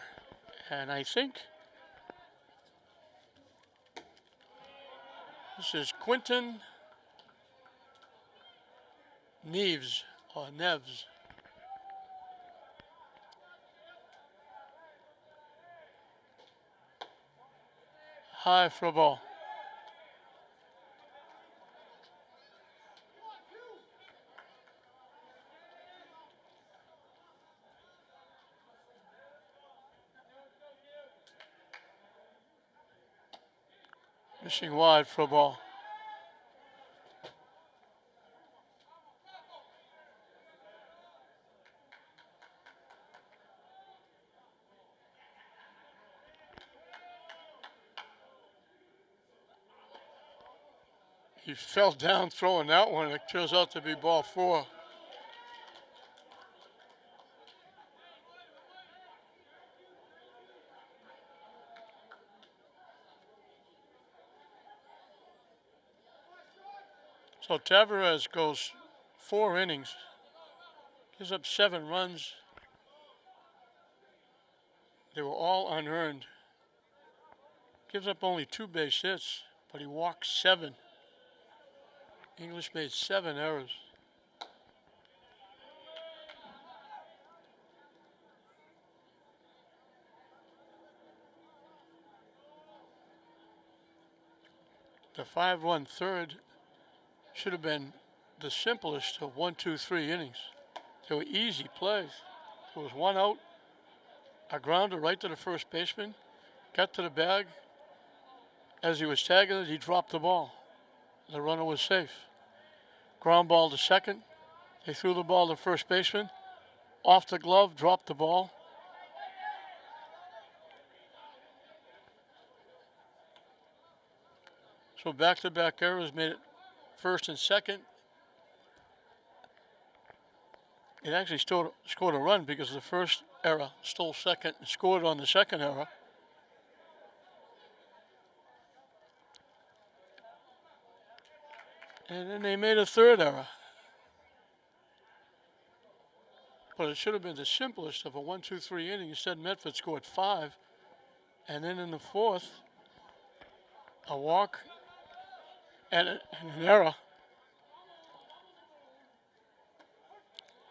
A: And I think this is Quentin Neves or Neves. High for a ball. Missing wide for a ball. He fell down throwing that one. It turns out to be ball 4. So Tavares goes 4 innings, gives up 7 runs. They were all unearned. Gives up only 2 base hits, but he walked 7. English made 7 errors. The 5-run third should have been the simplest of 1, 2, 3 innings. They were easy plays. There was 1 out, a grounder right to the first baseman, got to the bag. As he was tagging it, he dropped the ball. The runner was safe. Ground ball to second. They threw the ball to first baseman. Off the glove, dropped the ball. So back-to-back errors made it first and second. It actually scored a run because the first error stole second and scored on the second error. And then they made a third error. But it should have been the simplest of a 1, 2, 3 inning. Instead, Medford scored 5. And then in the 4th, a walk and an error.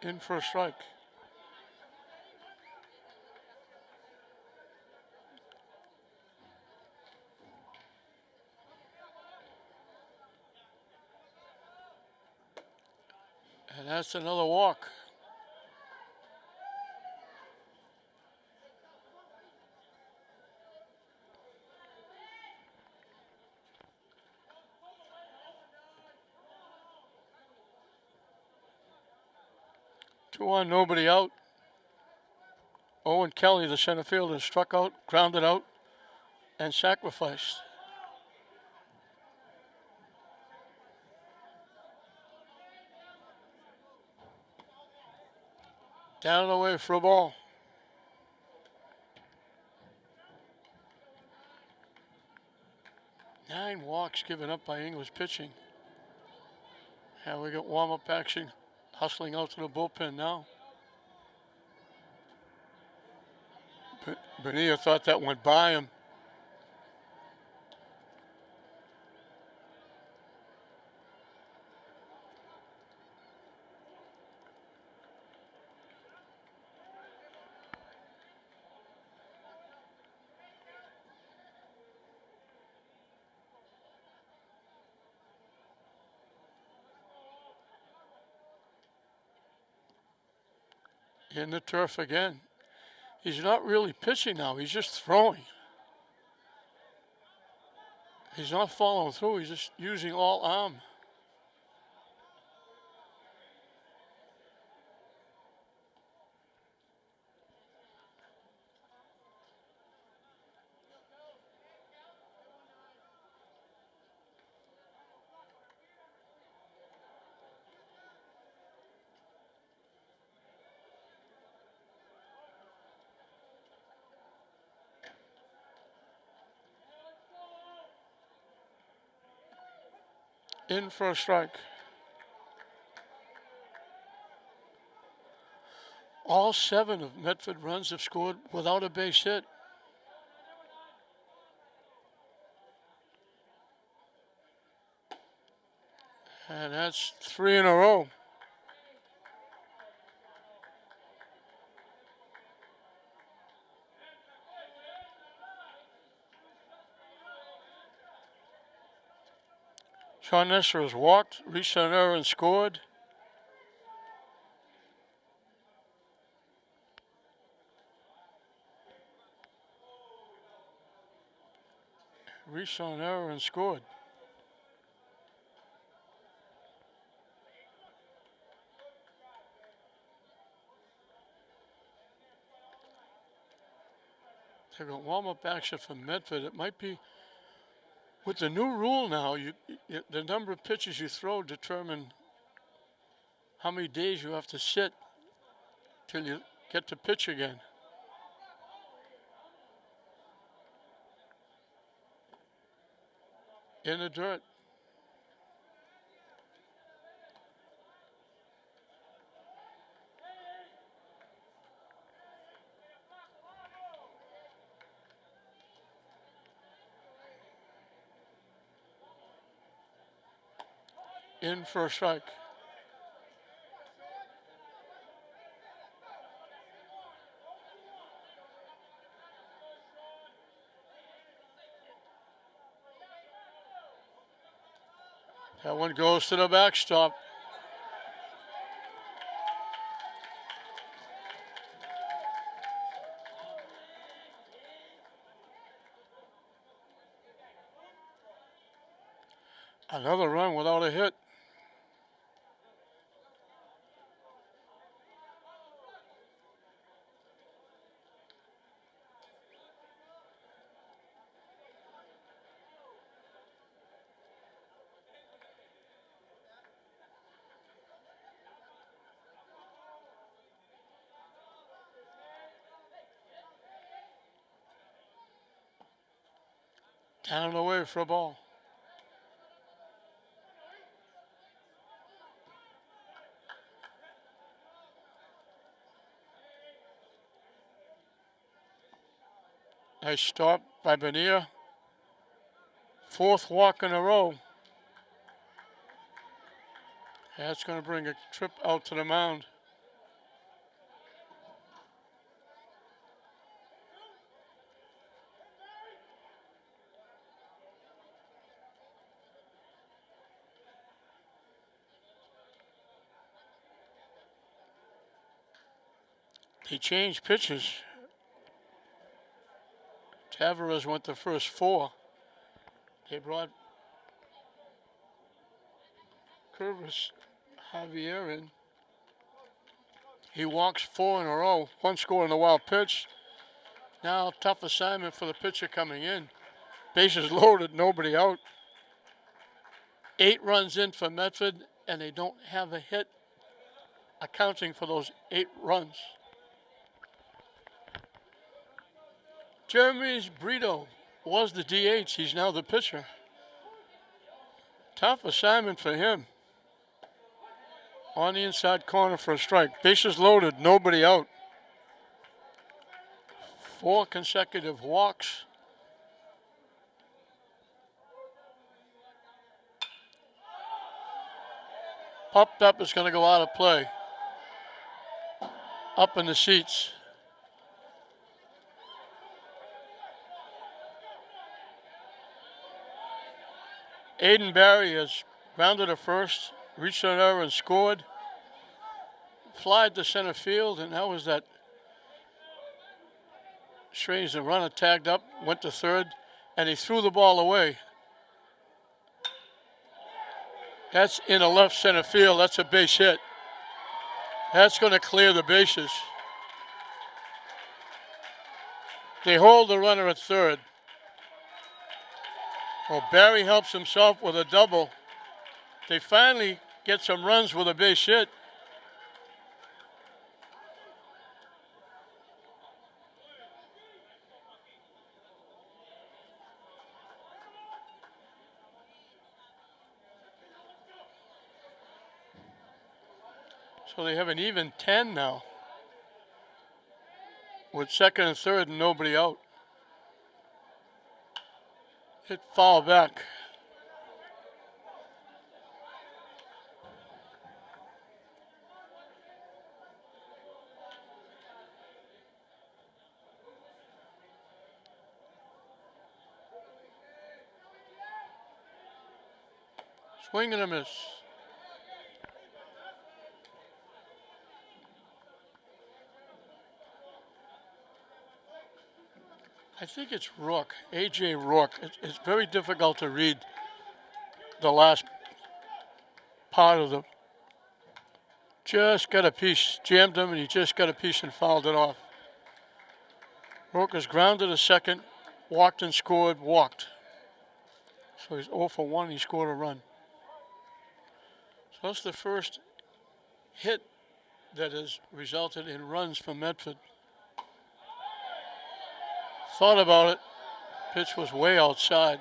A: In for a strike. And that's another walk. Two on, nobody out. Owen Kelly, the center fielder, struck out, grounded out, and sacrificed. Down and away for a ball. Nine walks given up by English pitching. And we got warm-up action hustling out to the bullpen now. Bonilla thought that went by him. In the turf again. He's not really pitching now, he's just throwing. He's not following through, he's just using all arm. In for a strike. All 7 of Medford runs have scored without a base hit. And that's 3 in a row. Sean Nestor has walked, reached an error, and scored. Reached an error and scored. They've got warm-up action from Medford. It might be, with the new rule now, the number of pitches you throw determine how many days you have to sit till you get to pitch again. In the dirt. In for a strike. That one goes to the backstop. Another run without a hit. Down and away for a ball. Nice stop by Bonilla. 4th walk in a row. That's going to bring a trip out to the mound. They changed pitches. Tavares went the first 4. They brought Curvis Javier in. He walks 4 in a row. 1 score in the wild pitch. Now tough assignment for the pitcher coming in. Bases loaded, nobody out. 8 runs in for Medford, and they don't have a hit accounting for those 8 runs. Jeremy Brito was the DH. He's now the pitcher. Tough assignment for him. On the inside corner for a strike. Bases loaded, nobody out. 4 consecutive walks. Popped up, is going to go out of play. Up in the seats. Aiden Barry has grounded at first, reached an error and scored. Flied to center field, and that was that strange. The runner tagged up, went to third, and he threw the ball away. That's in a left center field. That's a base hit. That's going to clear the bases. They hold the runner at third. Well, Barry helps himself with a double. They finally get some runs with a base hit. So they have an even 10 now, with second and third and nobody out. Hit foul back. Swing and a miss. I think it's Rook, A.J. Rook. It's very difficult to read the last part of the. Just got a piece, jammed him, and he just got a piece and fouled it off. Rook is grounded a second, walked and scored, walked. So he's 0 for 1, he scored a run. So that's the first hit that has resulted in runs for Medford. Thought about it. Pitch was way outside.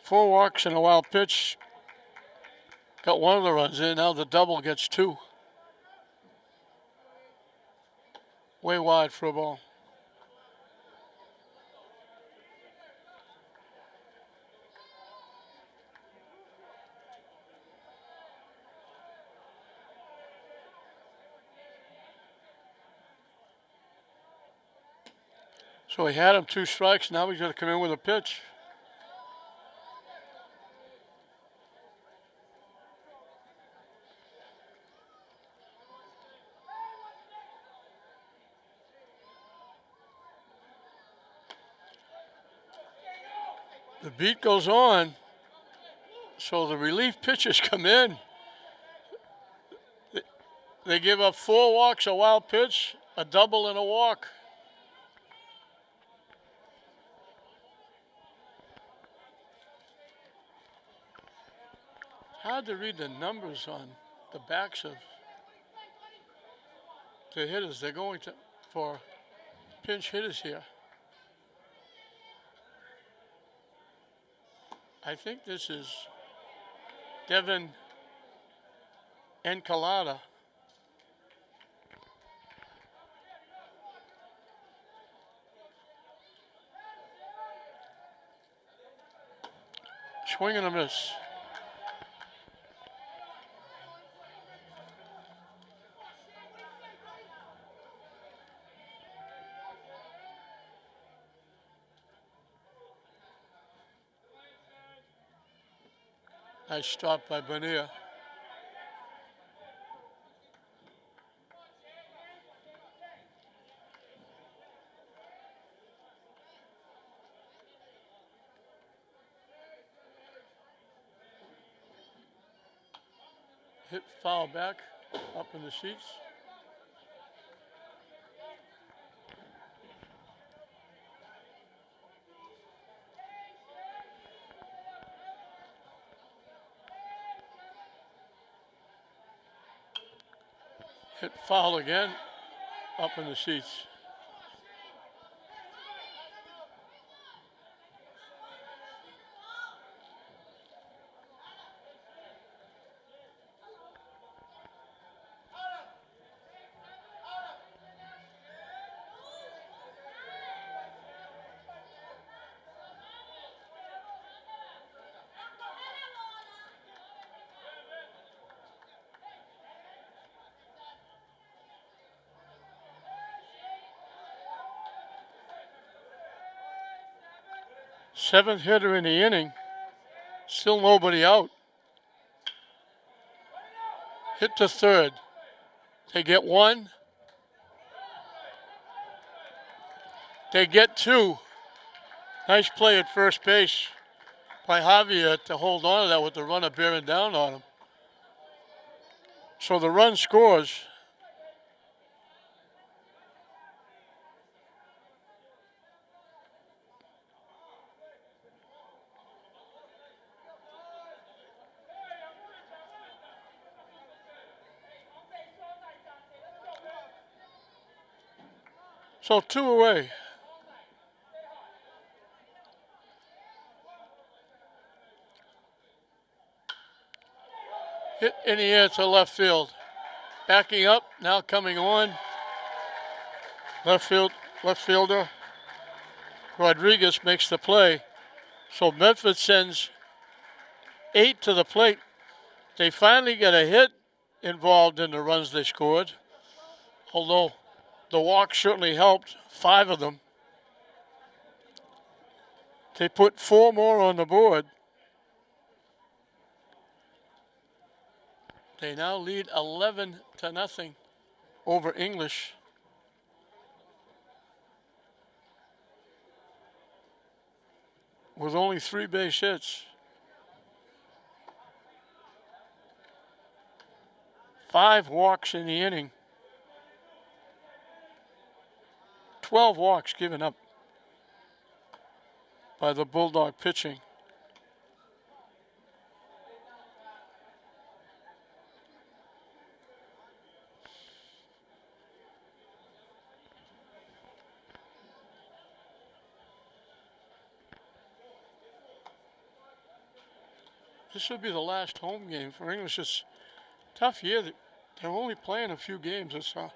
A: Four walks and a wild pitch. Got one of the runs in. Now the double gets 2. Way wide for a ball. So he had him 2 strikes. Now he's going to come in with a pitch. The beat goes on. So the relief pitchers come in. They give up 4 walks, a wild pitch, a double, and a walk. Hard to read the numbers on the backs of the hitters. They're going for pinch hitters here. I think this is Devin Encalada. Swing and a miss. Nice stop by Bonilla. Hit foul back, up in the seats. Hit foul again, up in the seats. Seventh hitter in the inning. Still nobody out. Hit to third. They get one. They get two. Nice play at first base by Javier to hold on to that with the runner bearing down on him. So the run scores. So 2 away. Hit in the air to left field. Backing up, now coming on. Left fielder Rodriguez makes the play. So Medford sends 8 to the plate. They finally get a hit involved in the runs they scored. Although the walk certainly helped, 5 of them. They put 4 more on the board. They now lead 11-0 over English. With only 3 base hits. 5 walks in the inning. 12 walks given up by the Bulldog pitching. This will be the last home game for English. It's a tough year. They're only playing a few games. It's a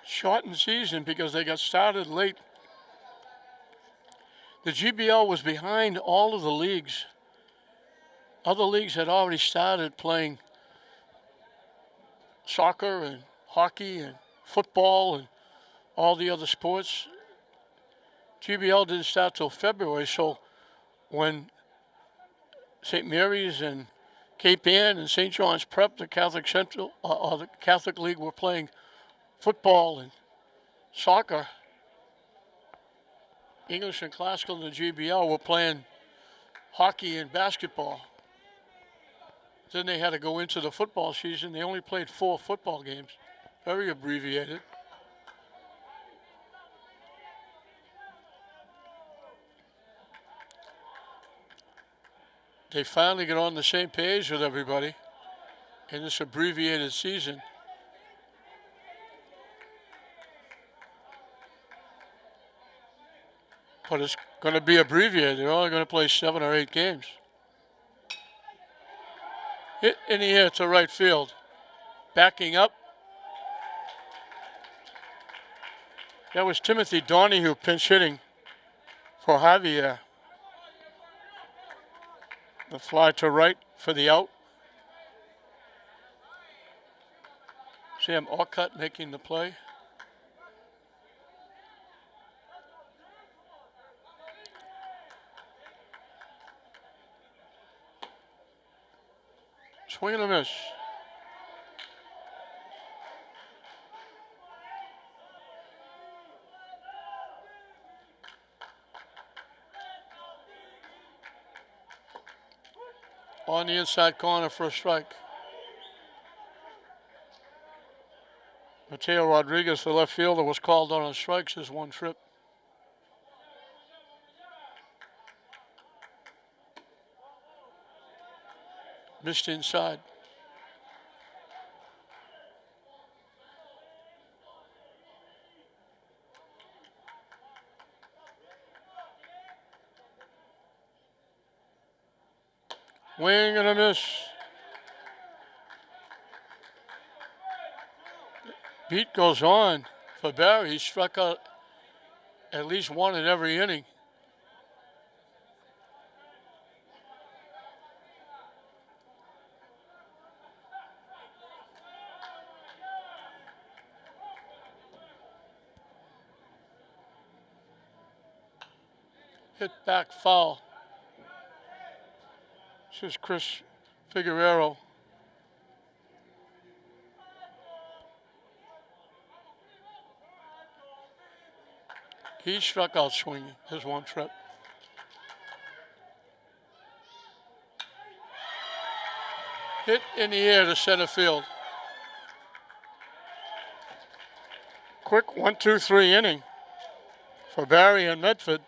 A: shortened season because they got started late. The GBL was behind all of the leagues. Other leagues had already started playing soccer and hockey and football and all the other sports. GBL didn't start till February, so when St. Mary's and Cape Ann and St. John's Prep, the Catholic Central, or the Catholic League were playing football and soccer. English and Classical and the GBL were playing hockey and basketball. Then they had to go into the football season. They only played 4 football games, very abbreviated. They finally get on the same page with everybody in this abbreviated season. But it's going to be abbreviated. They're only going to play 7 or 8 games. Hit in the air to right field. Backing up. That was Timothy Donahue pinch hitting for Javier. The fly to right for the out. Sam Orcutt making the play. Swing and a miss. On the inside corner for a strike. Mateo Rodriguez, the left fielder, was called on strikes as one trip. Missed inside. Wing and a miss. Beat goes on for Barry. He struck out at least one in every inning. Hit back foul. This is Chris Figueroa. He struck out swinging his one trip. Hit in the air to center field. Quick 1-2-3 inning for Barry and Medford.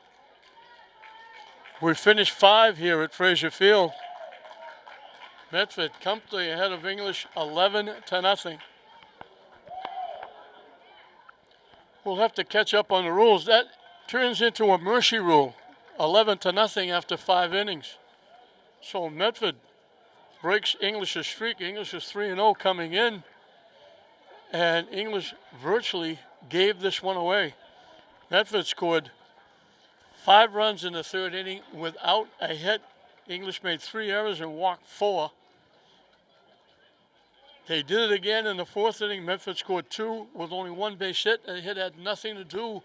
A: We finished 5 here at Frazier Field. Medford comfortably ahead of English 11-0. We'll have to catch up on the rules. That turns into a mercy rule, 11-0 after 5 innings. So Medford breaks English's streak. English is 3-0 coming in, and English virtually gave this one away. Medford scored 5 runs in the 3rd inning without a hit. English made 3 errors and walked 4. They did it again in the 4th inning. Medford scored 2 with only 1 base hit. The hit had nothing to do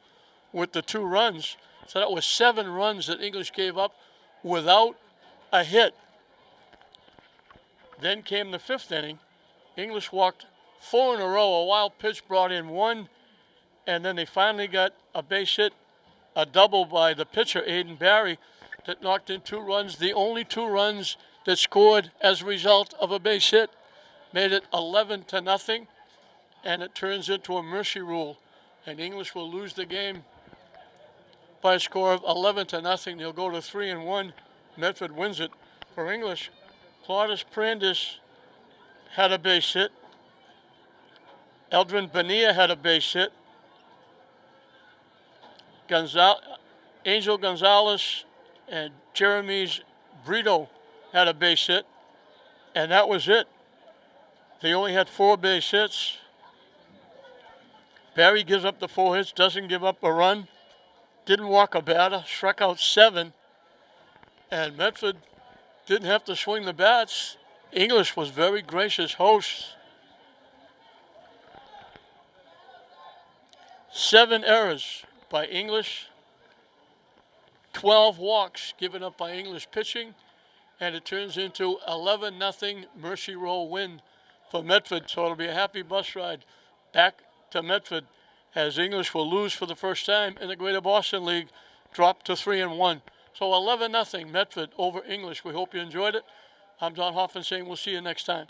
A: with the 2 runs. So that was 7 runs that English gave up without a hit. Then came the 5th inning. English walked 4 in a row. A wild pitch brought in 1, and then they finally got a base hit, a double by the pitcher, Aiden Barry, that knocked in 2 runs. The only 2 runs that scored as a result of a base hit. Made it 11-0, and it turns into a mercy rule. And English will lose the game by a score of 11-0. They'll go to 3-1. Medford wins it. For English, Claudius Prandis had a base hit. Eldrin Bonilla had a base hit. Angel Gonzalez and Jeremy's Brito had a base hit. And that was it. They only had 4 base hits. Barry gives up the 4 hits, doesn't give up a run, didn't walk a batter, struck out 7, and Medford didn't have to swing the bats. English was very gracious hosts. 7 errors by English, 12 walks given up by English pitching, and it turns into 11-0 mercy roll win for Medford. So it'll be a happy bus ride back to Medford as English will lose for the first time in the Greater Boston League, drop to 3-1. So 11-0 Medford over English. We hope you enjoyed it. I'm Don Hoffman saying we'll see you next time.